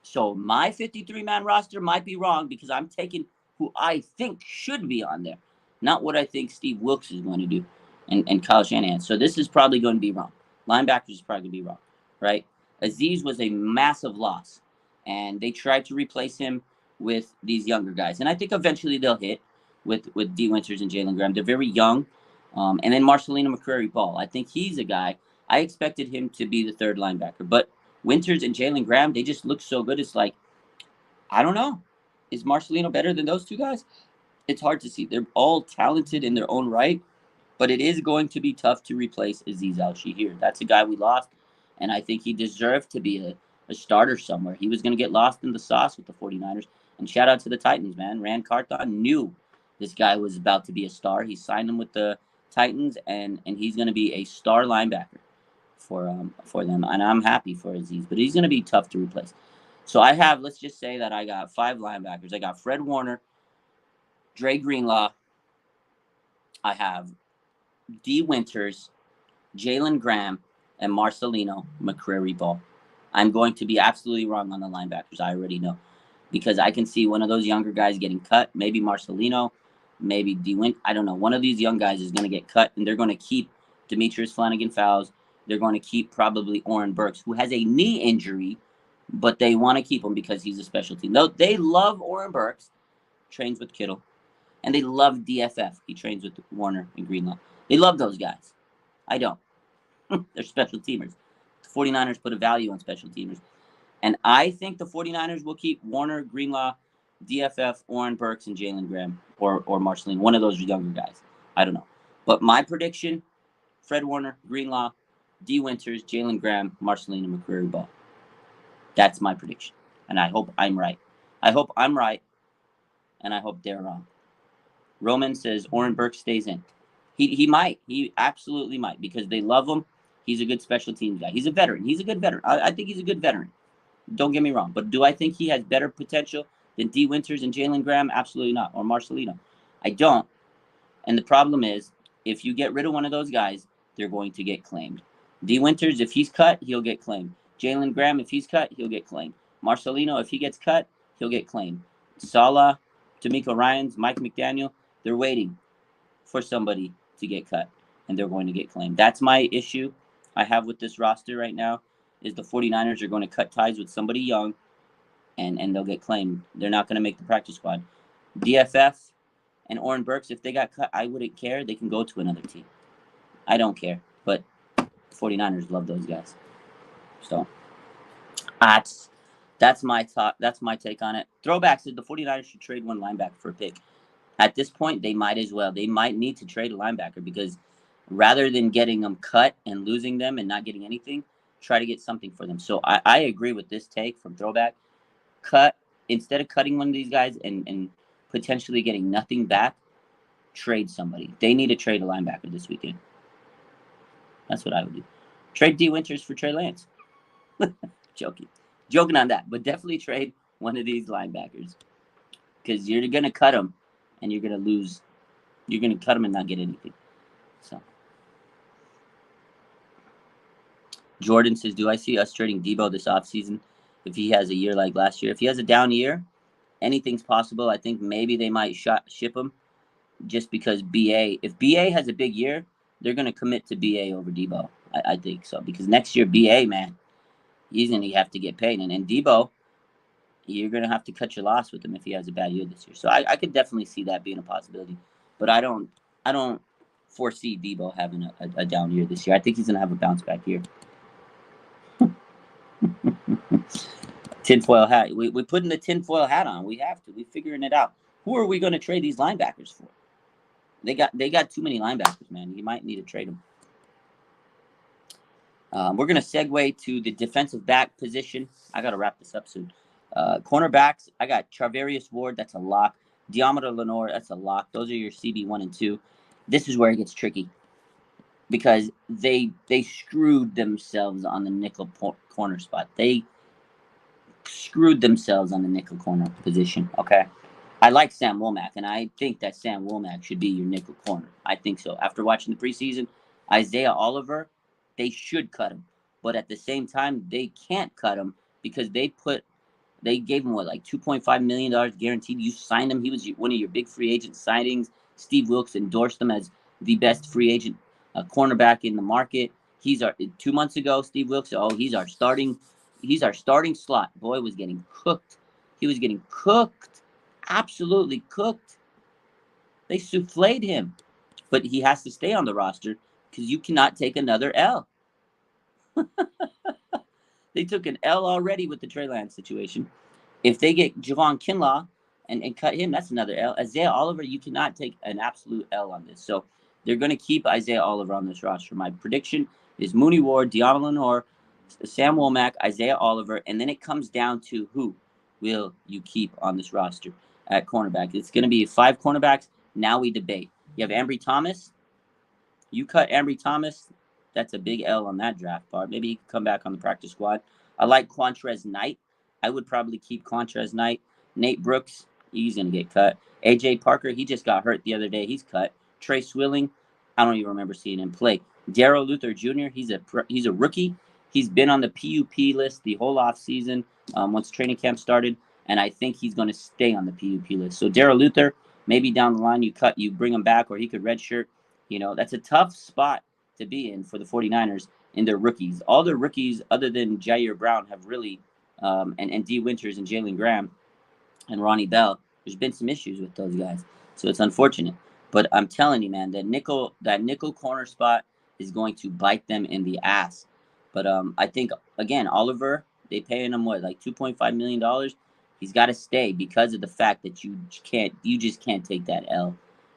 So my 53-man roster might be wrong because I'm taking who I think should be on there, not what I think Steve Wilks is going to do and Kyle Shanahan. So this is probably going to be wrong. Linebackers is probably going to be wrong, right? Azeez was a massive loss, and they tried to replace him with these younger guys. And I think eventually they'll hit with D. Winters and Jalen Graham. They're very young. And then Marcelino McCrary-Ball. I think he's a guy. I expected him to be the third linebacker. But Winters and Jalen Graham, they just look so good. It's like, I don't know. Is Marcelino better than those two guys? It's hard to see. They're all talented in their own right, but it is going to be tough to replace Azeez Al-Shaair. That's a guy we lost, and I think he deserved to be a starter somewhere. He was going to get lost in the sauce with the 49ers. And shout out to the Titans, man. Rand Carthon knew this guy was about to be a star. He signed him with the Titans, and he's going to be a star linebacker for them. And I'm happy for Azeez, but he's going to be tough to replace. So let's just say that I got 5 linebackers. I got Fred Warner, Dre Greenlaw. I have D. Winters, Jalen Graham, and Marcelino McCrary-Ball. I'm going to be absolutely wrong on the linebackers. I already know. Because I can see one of those younger guys getting cut. Maybe Marcelino, maybe D. Wint. I don't know. One of these young guys is going to get cut, and they're going to keep Demetrius Flannigan-Fowles. They're going to keep probably Oren Burks, who has a knee injury, but they want to keep him because he's a special team. They love Oren Burks, trains with Kittle, and they love DFF. He trains with Warner and Greenlaw. They love those guys. I don't. They're special teamers. The 49ers put a value on special teamers. And I think the 49ers will keep Warner, Greenlaw, DFF, Oren Burks, and Jalen Graham, or Marcelino, one of those younger guys. I don't know. But my prediction, Fred Warner, Greenlaw, D. Winters, Jalen Graham, Marcelino McCrary-Ball. That's my prediction. And I hope I'm right. I hope I'm right, and I hope they're wrong. Roman says Oren Burks stays in. He might. He absolutely might, because they love him. He's a good special teams guy. He's a veteran. He's a good veteran. I think he's a good veteran. Don't get me wrong. But do I think he has better potential than D. Winters and Jalen Graham? Absolutely not. Or Marcelino. I don't. And the problem is, if you get rid of one of those guys, they're going to get claimed. D. Winters, if he's cut, he'll get claimed. Jalen Graham, if he's cut, he'll get claimed. Marcelino, if he gets cut, he'll get claimed. Salah, D'Amico Ryans, Mike McDaniel, they're waiting for somebody to get cut, and they're going to get claimed. That's my issue I have with this roster right now, is the 49ers are going to cut ties with somebody young, and they'll get claimed. They're not going to make the practice squad. DFF and Oren Burks, if they got cut, I wouldn't care. They can go to another team. I don't care. But 49ers love those guys. So that's my thought. That's my take on it. Throwback said the 49ers should trade one linebacker for a pick. At this point, they might as well. They might need to trade a linebacker because rather than getting them cut and losing them and not getting anything, try to get something for them. So I agree with this take from Throwback. Instead of cutting one of these guys and potentially getting nothing back, trade somebody. They need to trade a linebacker this weekend. That's what I would do. Trade D. Winters for Trey Lance. Joking on that, but definitely trade one of these linebackers because you're gonna cut them and you're gonna lose. You're gonna cut them and not get anything. So Jordan says, "Do I see us trading Debo this offseason if he has a year like last year? If he has a down year, anything's possible. I think maybe they might ship him just because if BA has a big year, they're gonna commit to BA over Debo. I think so because next year BA, man, he's going to have to get paid. And Debo, you're going to have to cut your loss with him if he has a bad year this year. So I could definitely see that being a possibility. But I don't foresee Debo having a down year this year. I think he's going to have a bounce back year. Tinfoil hat. We're putting the tinfoil hat on. We have to. We're figuring it out. Who are we going to trade these linebackers for? They got too many linebackers, man. You might need to trade them. We're going to segue to the defensive back position. I got to wrap this up soon. Cornerbacks, I got Charvarius Ward. That's a lock. Deommodore Lenoir, that's a lock. Those are your CB 1 and 2. This is where it gets tricky because they screwed themselves on the nickel corner spot. They screwed themselves on the nickel corner position, okay? I like Sam Womack, and I think that Sam Womack should be your nickel corner. I think so. After watching the preseason, Isaiah Oliver, they should cut him. But at the same time, they can't cut him because they gave him like $2.5 million guaranteed. You signed him. He was one of your big free agent signings. Steve Wilkes endorsed him as the best free agent cornerback in the market. 2 months ago, Steve Wilkes, he's our starting slot. Boy was getting cooked. He was getting cooked. Absolutely cooked. They souffled him. But he has to stay on the roster because you cannot take another L. They took an L already with the Trey Lance situation. If they get Javon Kinlaw and cut him, that's another L. Isaiah Oliver, you cannot take an absolute L on this. So they're going to keep Isaiah Oliver on this roster. My prediction is Mooney Ward, Deommodore Lenoir, Sam Womack, Isaiah Oliver, and then it comes down to who will you keep on this roster at cornerback. It's going to be 5 cornerbacks. Now we debate. You have Ambry Thomas. You cut Ambry Thomas. That's a big L on that draft part. Maybe he could come back on the practice squad. I like Quantrez Knight. I would probably keep Quantrez Knight. Nate Brooks, he's going to get cut. A.J. Parker, he just got hurt the other day. He's cut. Trey Swilling, I don't even remember seeing him play. Darrell Luther Jr., he's a rookie. He's been on the PUP list the whole offseason once training camp started, and I think he's going to stay on the PUP list. So Darrell Luther, maybe down the line you bring him back, or he could redshirt. That's a tough spot to be in for the 49ers in their rookies. All their rookies, other than Jair Brown, have really, and D. Winters and Jalen Graham and Ronnie Bell, there's been some issues with those guys. So it's unfortunate. But I'm telling you, man, that nickel corner spot is going to bite them in the ass. But I think, again, Oliver, they paying him, like $2.5 million? He's got to stay because of the fact that you just can't take that L.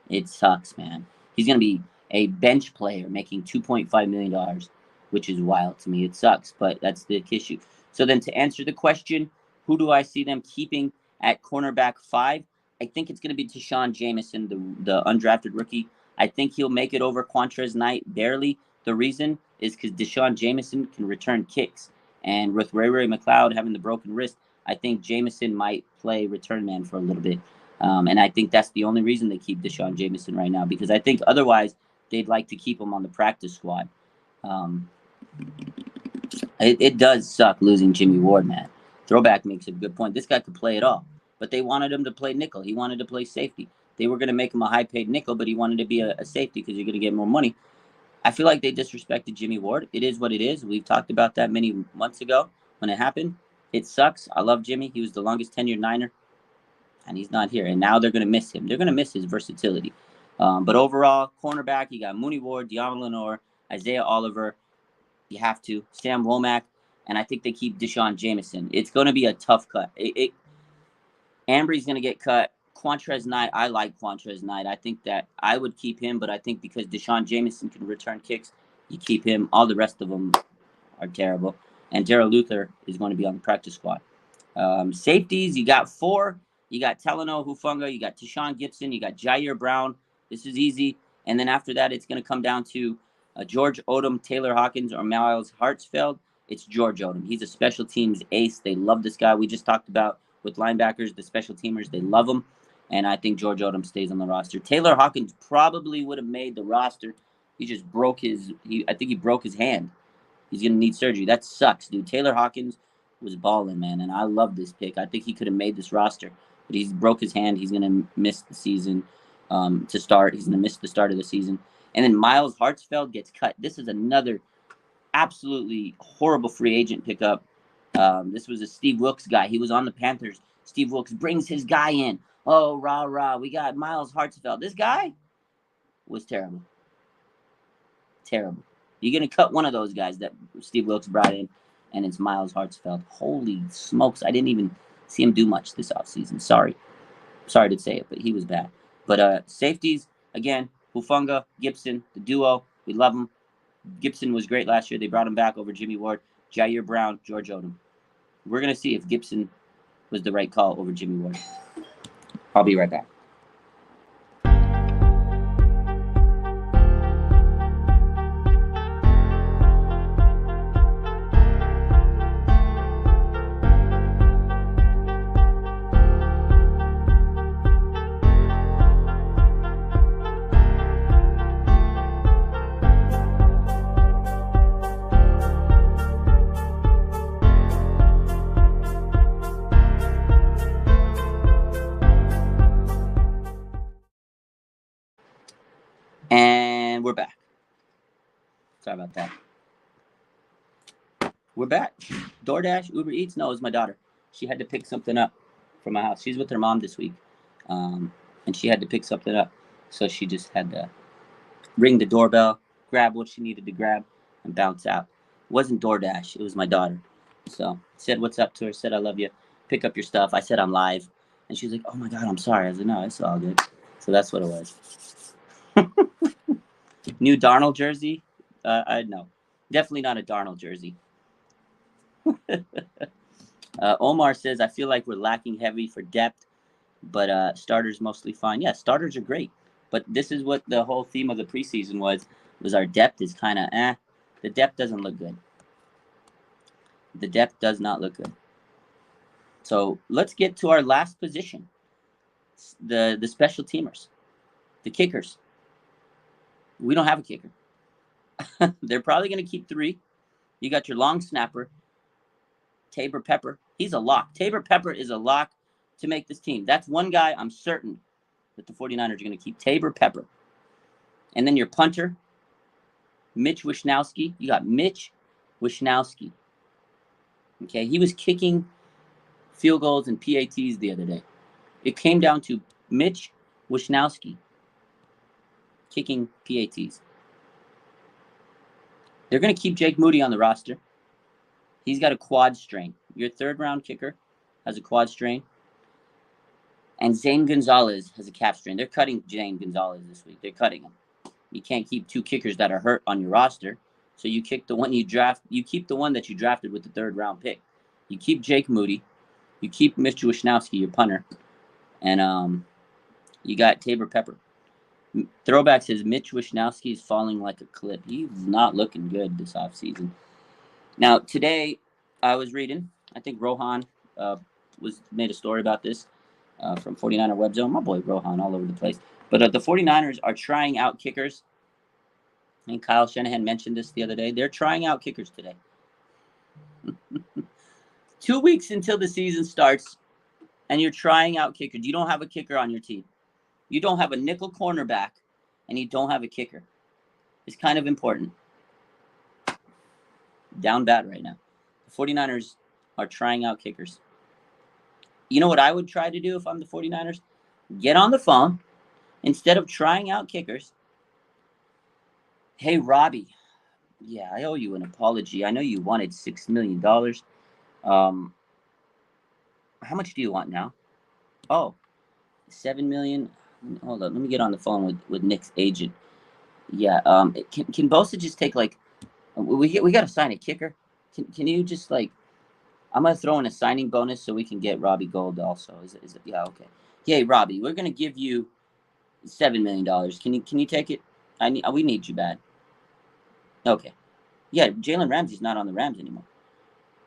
It sucks, man. He's going to be a bench player making $2.5 million, which is wild to me. It sucks, but that's the issue. So then to answer the question, who do I see them keeping at cornerback 5? I think it's going to be Tashawn Jamison, the undrafted rookie. I think he'll make it over Quantrez Knight barely. The reason is because Deshaun Jamison can return kicks. And with Ray McLeod having the broken wrist, I think Jamison might play return man for a little bit. And I think that's the only reason they keep Deshaun Jamison right now, because I think otherwise they'd like to keep him on the practice squad. It does suck losing Jimmy Ward, man. Throwback makes a good point. This guy could play it all, but they wanted him to play nickel. He wanted to play safety. They were going to make him a high-paid nickel, but he wanted to be a safety because you're going to get more money. I feel like they disrespected Jimmy Ward. It is what it is. We've talked about that many months ago when it happened. It sucks. I love Jimmy. He was the longest tenured Niner, and he's not here. And now they're going to miss him. They're going to miss his versatility. But overall, cornerback, you got Mooney Ward, Deommodore Lenoir, Isaiah Oliver. You have to. Sam Womack. And I think they keep Deshaun Jameson. It's going to be a tough cut. Ambry's going to get cut. Quantrez Knight, I like Quantrez Knight. I think that I would keep him, but I think because Deshaun Jameson can return kicks, you keep him. All the rest of them are terrible. And Darrell Luther is going to be on the practice squad. Safeties, you got 4. You got Talanoa Hufanga. You got Tashawn Gibson. You got Jair Brown. This is easy. And then after that, it's going to come down to George Odom, Taylor Hawkins, or Miles Hartsfield. It's George Odom. He's a special teams ace. They love this guy. We just talked about with linebackers, the special teamers, they love him. And I think George Odom stays on the roster. Taylor Hawkins probably would have made the roster. He just broke I think he broke his hand. He's going to need surgery. That sucks, dude. Taylor Hawkins was balling, man, and I love this pick. I think he could have made this roster, but he's broke his hand. He's going to miss the season to start. He's going to miss the start of the season. And then Miles Hartsfield gets cut. This is another absolutely horrible free agent pickup. This was a Steve Wilkes guy. He was on the Panthers. Steve Wilkes brings his guy in. Oh, rah, rah. We got Miles Hartsfield. This guy was terrible. Terrible. You're going to cut one of those guys that Steve Wilkes brought in, and it's Miles Hartsfield. Holy smokes. I didn't even see him do much this offseason. Sorry to say it, but he was bad. But safeties, again, Hufanga, Gibson, the duo. We love them. Gibson was great last year. They brought him back over Jimmy Ward, Jair Brown, George Odom. We're going to see if Gibson was the right call over Jimmy Ward. I'll be right back. And we're back. Sorry about that. We're back. DoorDash, Uber Eats. No, it was my daughter. She had to pick something up from my house. She's with her mom this week, and she had to pick something up. So she just had to ring the doorbell, grab what she needed to grab, and bounce out. It wasn't DoorDash. It was my daughter. So I said, what's up to her? Said, I love you. Pick up your stuff. I said, I'm live. And she's like, oh, my God, I'm sorry. I was like, no, it's all good. So that's what it was. New Darnold jersey? No. Definitely not a Darnold jersey. Omar says, I feel like we're lacking heavy for depth, but starters mostly fine. Yeah, starters are great. But this is what the whole theme of the preseason was our depth is kind of The depth doesn't look good. The depth does not look good. So let's get to our last position. The special teamers. The kickers. We don't have a kicker. They're probably going to keep 3. You got your long snapper, Tabor Pepper. He's a lock. Tabor Pepper is a lock to make this team. That's one guy I'm certain that the 49ers are going to keep. Tabor Pepper. And then your punter, Mitch Wishnowsky. You got Mitch Wishnowsky. Okay, he was kicking field goals and PATs the other day. It came down to Mitch Wishnowsky kicking PATs. They're going to keep Jake Moody on the roster. He's got a quad strain. Your third-round kicker has a quad strain. And Zane Gonzalez has a calf strain. They're cutting Zane Gonzalez this week. They're cutting him. You can't keep 2 kickers that are hurt on your roster. So you kick the one you draft. You keep the one that you drafted with the 3rd-round pick. You keep Jake Moody. You keep Mitch Wishnowsky, your punter. And you got Tabor Pepper. Throwback says Mitch Wishnowsky is falling like a clip. He's not looking good this offseason. Now, today I was reading, I think Rohan made a story about this from 49er Web Zone. My boy Rohan all over the place. But the 49ers are trying out kickers. I think Kyle Shanahan mentioned this the other day. They're trying out kickers today. 2 weeks until the season starts, and you're trying out kickers. You don't have a kicker on your team. You don't have a nickel cornerback, and you don't have a kicker. It's kind of important. Down bad right now. The 49ers are trying out kickers. You know what I would try to do if I'm the 49ers? Get on the phone. Instead of trying out kickers, hey, Robbie, yeah, I owe you an apology. I know you wanted $6 million. How much do you want now? Oh, 7 million. Hold on, let me get on the phone with Nick's agent. Yeah, can Bosa just take like, we got to sign a kicker. Can you just like, I'm gonna throw in a signing bonus so we can get Robbie Gould also. Is it? Yeah, okay. Hey, Robbie, we're gonna give you $7 million. Can you take it? We need you bad. Okay. Yeah, Jalen Ramsey's not on the Rams anymore.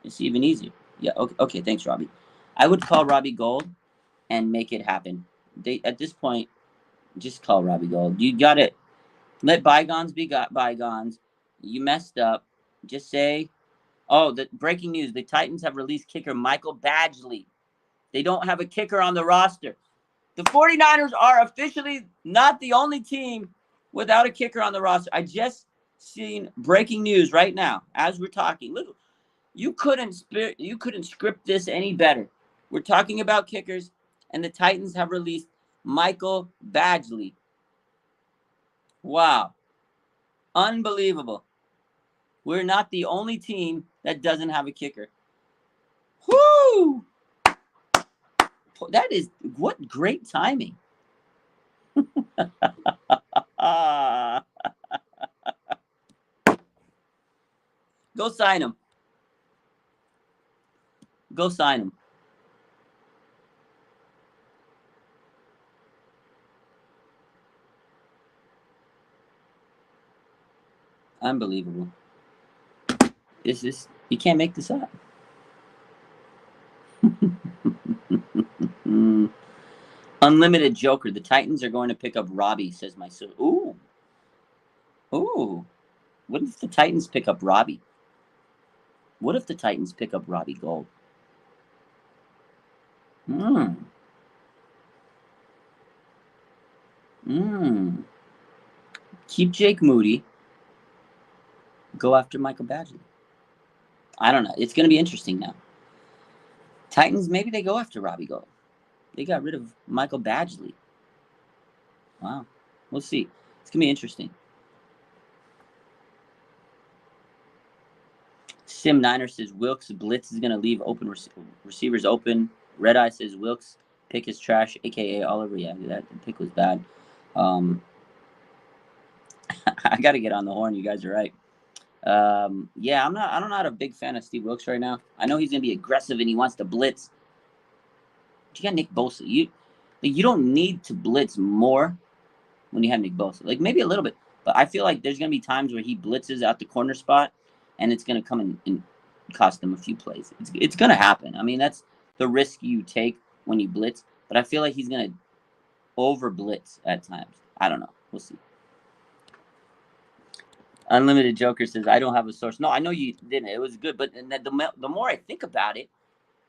It's even easier. Yeah. Okay. Thanks, Robbie. I would call Robbie Gould and make it happen. At this point, just call Robbie Gould. You got it. Let bygones be bygones. You messed up. Just say, oh, the breaking news: the Titans have released kicker Michael Badgley. They don't have a kicker on the roster. The 49ers are officially not the only team without a kicker on the roster. I just seen breaking news right now as we're talking. Look, you couldn't script this any better. We're talking about kickers, and the Titans have released Michael Badgley. Wow. Unbelievable. We're not the only team that doesn't have a kicker. Whoo! That is, what great timing. Go sign him. Go sign him. Unbelievable. You can't make this up. Unlimited Joker. The Titans are going to pick up Robbie, says my son. Ooh. What if the Titans pick up Robbie? What if the Titans pick up Robbie Gould? Keep Jake Moody. Go after Michael Badgley. I don't know. It's going to be interesting now. Titans, maybe they go after Robbie Gould. They got rid of Michael Badgley. Wow. We'll see. It's going to be interesting. Sim Niner says Wilkes blitz is going to leave open receivers open. Red Eye says Wilkes pick is trash, a.k.a. Oliver. Yeah, that pick was bad. I got to get on the horn. You guys are right. Yeah, I'm not a big fan of Steve Wilkes right now. I know he's going to be aggressive and he wants to blitz. But you got Nick Bosa. You don't need to blitz more when you have Nick Bosa. Like, maybe a little bit. But I feel like there's going to be times where he blitzes out the corner spot, and it's going to come and cost them a few plays. It's going to happen. I mean, that's the risk you take when you blitz. But I feel like he's going to over-blitz at times. I don't know. We'll see. Unlimited Joker says, I don't have a source. No, I know you didn't. It was good. But the more I think about it,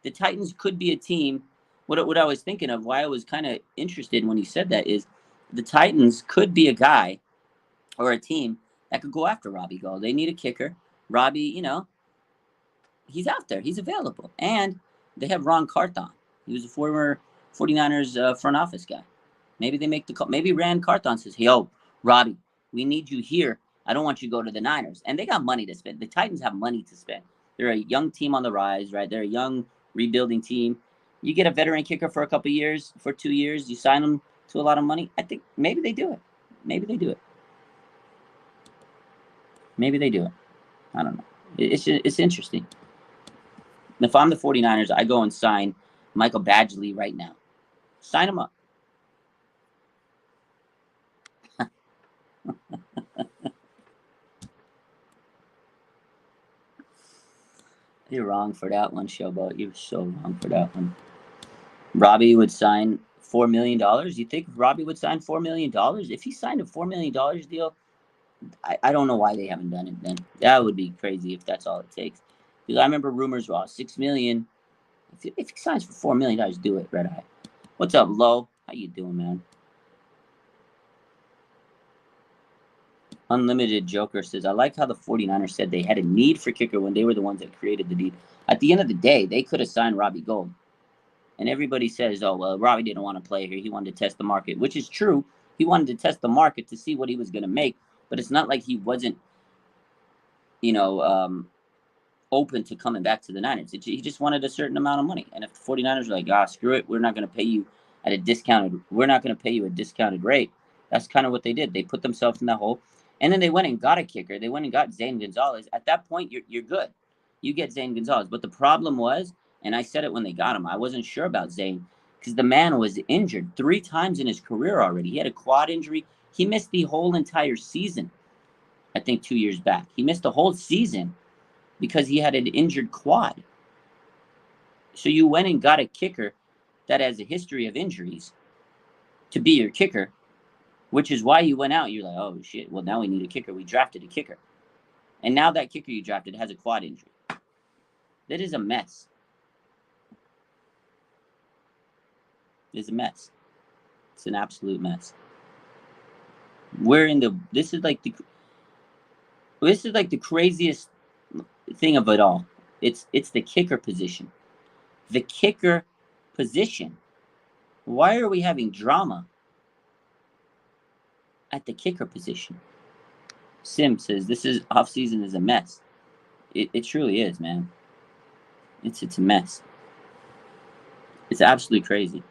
the Titans could be a team. What I was thinking of, why I was kind of interested when he said that, is the Titans could be a guy or a team that could go after Robbie Gould. They need a kicker. Robbie, he's out there. He's available. And they have Ron Carthon. He was a former 49ers front office guy. Maybe they make the call. Maybe Ron Carthon says, hey, Robbie, we need you here. I don't want you to go to the Niners. And they got money to spend. The Titans have money to spend. They're a young team on the rise, right? They're a young rebuilding team. You get a veteran kicker for a couple of years, for 2 years. You sign them to a lot of money. I think maybe they do it. Maybe they do it. Maybe they do it. I don't know. It's interesting. If I'm the 49ers, I go and sign Michael Badgley right now. Sign him up. You're wrong for that one, Showboat. You're so wrong for that one. Robbie would sign $4 million. You think Robbie would sign $4 million? If he signed a $4 million deal, I don't know why they haven't done it then. That would be crazy if that's all it takes. Because I remember rumors were $6 million. If he signs for $4 million, do it, Red Eye. What's up, Lo? How you doing, man? Unlimited Joker says, I like how the 49ers said they had a need for kicker when they were the ones that created the need. At the end of the day, they could have signed Robbie Gould. And everybody says, oh, well, Robbie didn't want to play here. He wanted to test the market, which is true. He wanted to test the market to see what he was going to make. But it's not like he wasn't, open to coming back to the Niners. He just wanted a certain amount of money. And if the 49ers are like, screw it, we're not going to pay you at a discounted rate. That's kind of what they did. They put themselves in that hole. And then they went and got a kicker. They went and got Zane Gonzalez. At that point, you're good. You get Zane Gonzalez. But the problem was, and I said it when they got him, I wasn't sure about Zane because the man was injured 3 times in his career already. He had a quad injury. He missed the whole entire season, I think 2 years back. He missed the whole season because he had an injured quad. So you went and got a kicker that has a history of injuries to be your kicker, which is why you went out. You're like, oh, shit, well, now we need a kicker. We drafted a kicker. And now that kicker you drafted has a quad injury. That is a mess. It's a mess. It's an absolute mess. This is like the craziest thing of it all. It's the kicker position. The kicker position. Why are we having drama at the kicker position? Sim says this is offseason is a mess. It truly is, man. It's a mess. It's absolutely crazy.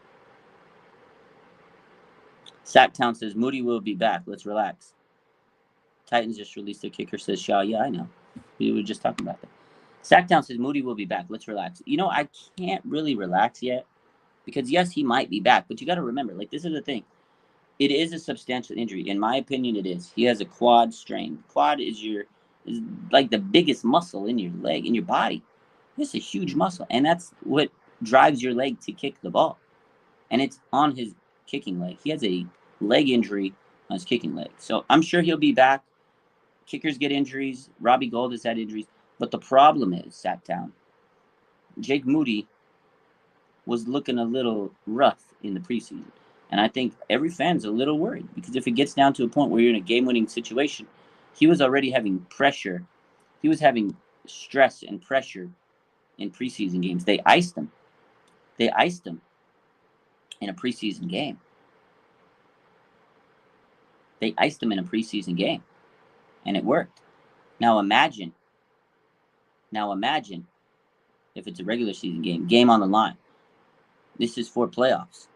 Sacktown says Moody will be back. Let's relax. Titans just released their kicker, says Shaw. Yeah, I know. We were just talking about that. Sacktown says Moody will be back. Let's relax. I can't really relax yet because, yes, he might be back. But you got to remember, this is the thing. It is a substantial injury. In my opinion, it is. He has a quad strain. Quad is like the biggest muscle in your leg, in your body. It's a huge muscle. And that's what drives your leg to kick the ball. And it's on his kicking leg. He has a leg injury on his kicking leg. So I'm sure he'll be back. Kickers get injuries. Robbie Gould has had injuries. But the problem is, Sacktown, Jake Moody was looking a little rough in the preseason. And I think every fan's a little worried because if it gets down to a point where you're in a game-winning situation, he was already having pressure. He was having stress and pressure in preseason games. They iced him. They iced him in a preseason game. They iced him in a preseason game, and it worked. Now imagine if it's a regular season game on the line. This is for playoffs.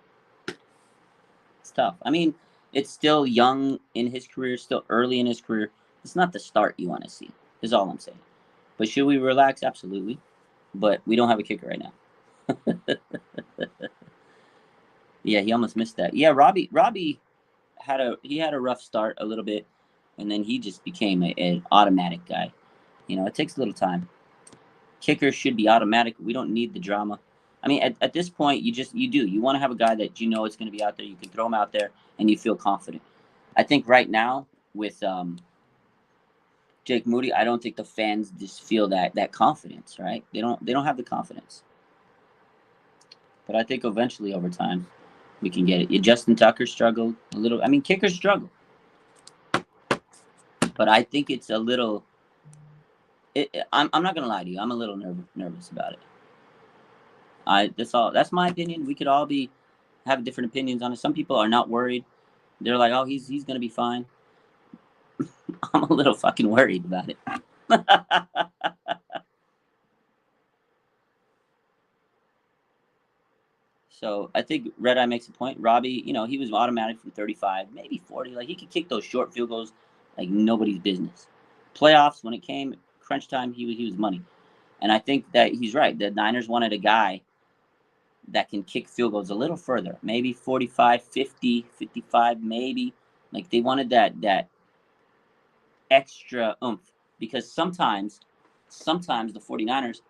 It's tough. I mean, it's still young in his career, still early in his career. It's not the start you want to see, is all I'm saying. But should we relax? Absolutely. But we don't have a kicker right now. Yeah, he almost missed that. Yeah, Robbie had a rough start a little bit, and then he just became an automatic guy. It takes a little time. Kicker should be automatic. We don't need the drama. I mean, at this point, you want to have a guy that it's going to be out there. You can throw him out there, and you feel confident. I think right now with Jake Moody, I don't think the fans just feel that confidence, right? They don't have the confidence. But I think eventually, over time, we can get it. Justin Tucker struggled a little. I mean, kickers struggle, but I think it's a little. I'm not gonna lie to you. I'm a little nervous about it. That's my opinion. We could all have different opinions on it. Some people are not worried. They're like, oh, he's gonna be fine. I'm a little fucking worried about it. So I think Red Eye makes a point. Robbie, he was automatic from 35, maybe 40. He could kick those short field goals like nobody's business. Playoffs, when it came crunch time, he was money. And I think that he's right. The Niners wanted a guy that can kick field goals a little further, maybe 45, 50, 55, maybe. They wanted that extra oomph because sometimes the 49ers,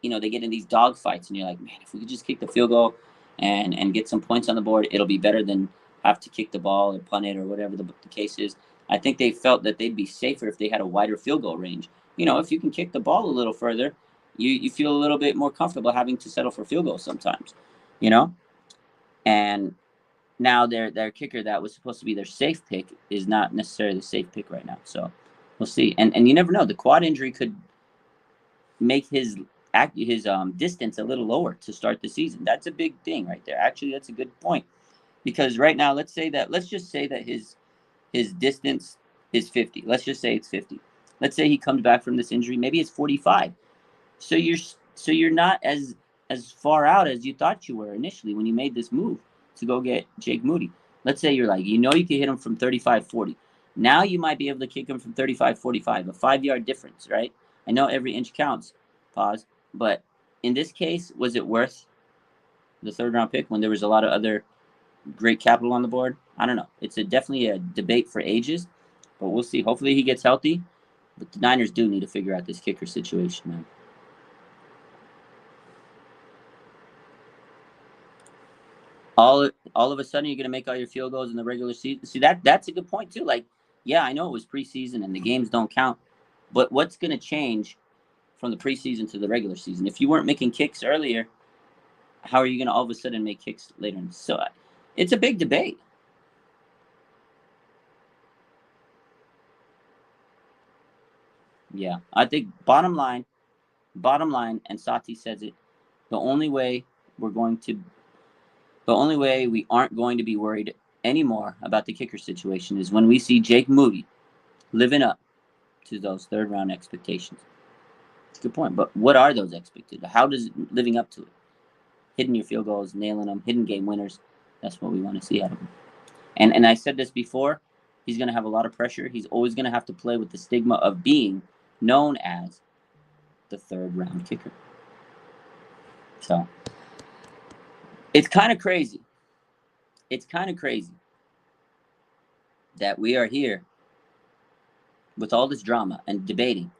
they get in these dog fights and you're like, man, if we could just kick the field goal and get some points on the board, it'll be better than have to kick the ball or punt it or whatever the case is. I think they felt that they'd be safer if they had a wider field goal range. If you can kick the ball a little further, You feel a little bit more comfortable having to settle for field goals sometimes, you know? And now their kicker that was supposed to be their safe pick is not necessarily the safe pick right now. So we'll see. And you never know. The quad injury could make his distance a little lower to start the season. That's a big thing right there. Actually, that's a good point. Because right now, let's just say that his distance is 50. Let's just say it's 50. Let's say he comes back from this injury, maybe it's 45. So you're not as far out as you thought you were initially when you made this move to go get Jake Moody. Let's say you're like, you know, you can hit him from 35, 40. Now you might be able to kick him from 35, 45, a 5 yard difference, right? I know every inch counts, pause. But in this case, was it worth the third round pick when there was a lot of other great capital on the board? I don't know. It's definitely a debate for ages, but we'll see. Hopefully he gets healthy. But the Niners do need to figure out this kicker situation, man. All of a sudden you're going to make all your field goals in the regular season. See, that's a good point too. Like, yeah, I know it was preseason and the games don't count, but what's going to change from the preseason to the regular season? If you weren't making kicks earlier, how are you going to all of a sudden make kicks later? So it's a big debate. Yeah, I think bottom line, and Sati says it, the only way we're going to the only way we aren't going to be worried anymore about the kicker situation is when we see Jake Moody living up to those third round expectations. It's a good point. But what are those expected? How does living up to it? Hitting your field goals, nailing them, hitting game winners. That's what we want to see out of him. And I said this before, he's going to have a lot of pressure. He's always going to have to play with the stigma of being known as the third round kicker. So it's kind of crazy. It's kind of crazy that we are here with all this drama and debating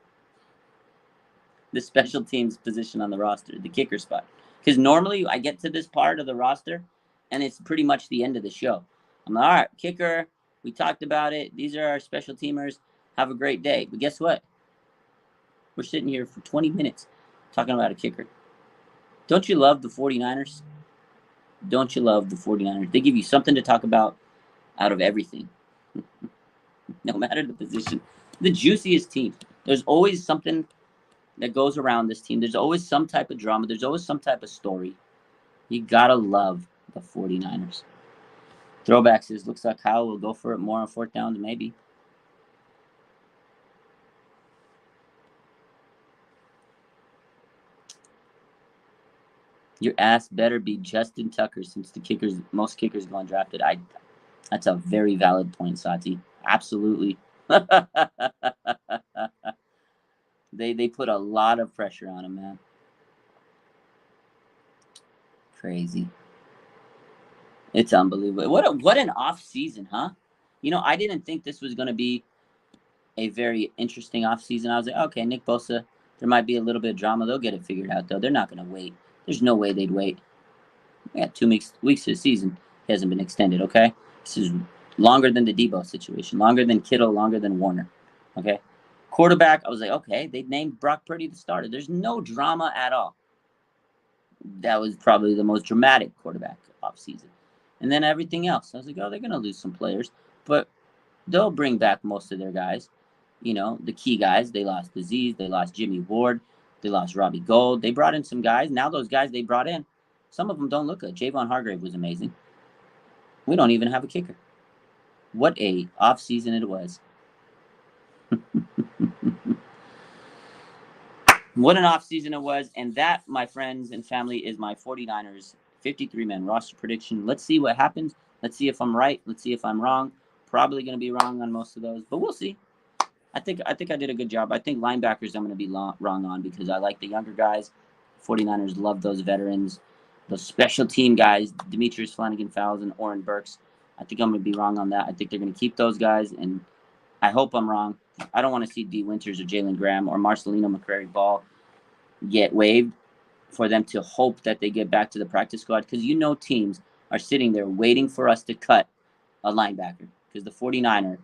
the special teams position on the roster, the kicker spot. Because normally I get to this part of the roster and it's pretty much the end of the show. I'm like, all right, kicker, we talked about it. These are our special teamers. Have a great day. But guess what? We're sitting here for 20 minutes talking about a kicker. Don't you love the 49ers? Don't you love the 49ers? They give you something to talk about out of everything. No matter the position. The juiciest team. There's always something that goes around this team. There's always some type of drama. There's always some type of story. You gotta love the 49ers. Throwback says, looks like Kyle will go for it more on fourth downs, maybe. Your ass better be Justin Tucker since most kickers go undrafted. That's a very valid point, Sati. Absolutely. They put a lot of pressure on him, man. Crazy. It's unbelievable. What an off season, huh? You know, I didn't think this was going to be a very interesting off season. I was like, okay, Nick Bosa, there might be a little bit of drama. They'll get it figured out, though. They're not going to wait. There's no way they'd wait. We got 2 weeks of the season. It hasn't been extended, okay? This is longer than the Debo situation, longer than Kittle, longer than Warner, okay? Quarterback, I was like, okay, they named Brock Purdy the starter. There's no drama at all. That was probably the most dramatic quarterback offseason. And then everything else. I was like, oh, they're going to lose some players, but they'll bring back most of their guys. You know, the key guys. They lost Azeez. They lost Jimmy Ward. They lost Robbie Gould. They brought in some guys. Now those guys they brought in, some of them don't look good. Javon Hargrave was amazing. We don't even have a kicker. What a offseason it was. What an offseason it was. And that, my friends and family, is my 49ers 53-man roster prediction. Let's see what happens. Let's see if I'm right. Let's see if I'm wrong. Probably going to be wrong on most of those, but we'll see. I think I did a good job. I think linebackers I'm going to be wrong on because I like the younger guys. 49ers love those veterans. Those special team guys, Demetrius Flannigan-Fowles and Oren Burks. I think I'm going to be wrong on that. I think they're going to keep those guys, and I hope I'm wrong. I don't want to see D. Winters or Jalen Graham or Marcelino McCrary-Ball get waived for them to hope that they get back to the practice squad because you know teams are sitting there waiting for us to cut a linebacker because the 49er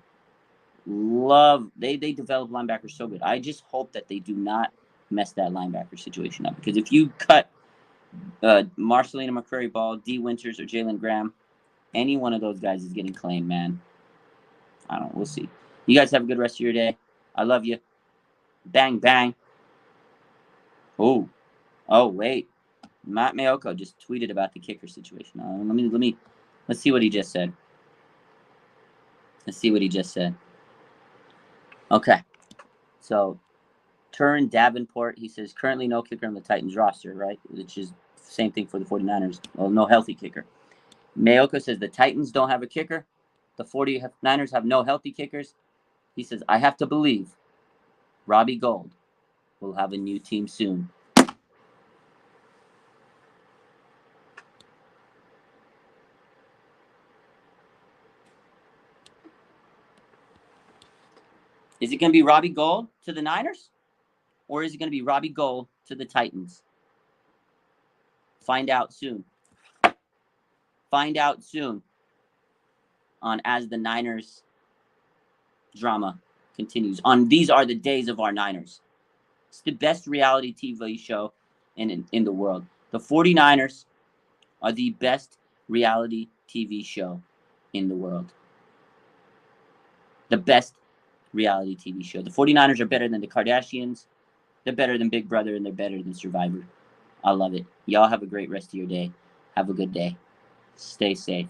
they develop linebackers so good. I just hope that they do not mess that linebacker situation up. Because if you cut Marcelino McCrary Ball, D. Winters, or Jalen Graham, any one of those guys is getting claimed, man. I don't know. We'll see. You guys have a good rest of your day. I love you. Bang, bang. Oh, wait. Matt Mayoko just tweeted about the kicker situation. Let's see what he just said. Okay. So, Turin Davenport, he says, currently no kicker on the Titans roster, right? Which is the same thing for the 49ers. Well, no healthy kicker. Mayoko says the Titans don't have a kicker. The 49ers have no healthy kickers. He says, I have to believe Robbie Gould will have a new team soon. Is it going to be Robbie Gould to the Niners? Or is it going to be Robbie Gould to the Titans? Find out soon. On As the Niners drama continues. On These Are the Days of Our Niners. It's the best reality TV show in the world. The 49ers are the best reality TV show in the world. The best reality TV show. The 49ers are better than the Kardashians. They're better than Big Brother, and they're better than Survivor. I love it. Y'all have a great rest of your day. Have a good day. Stay safe.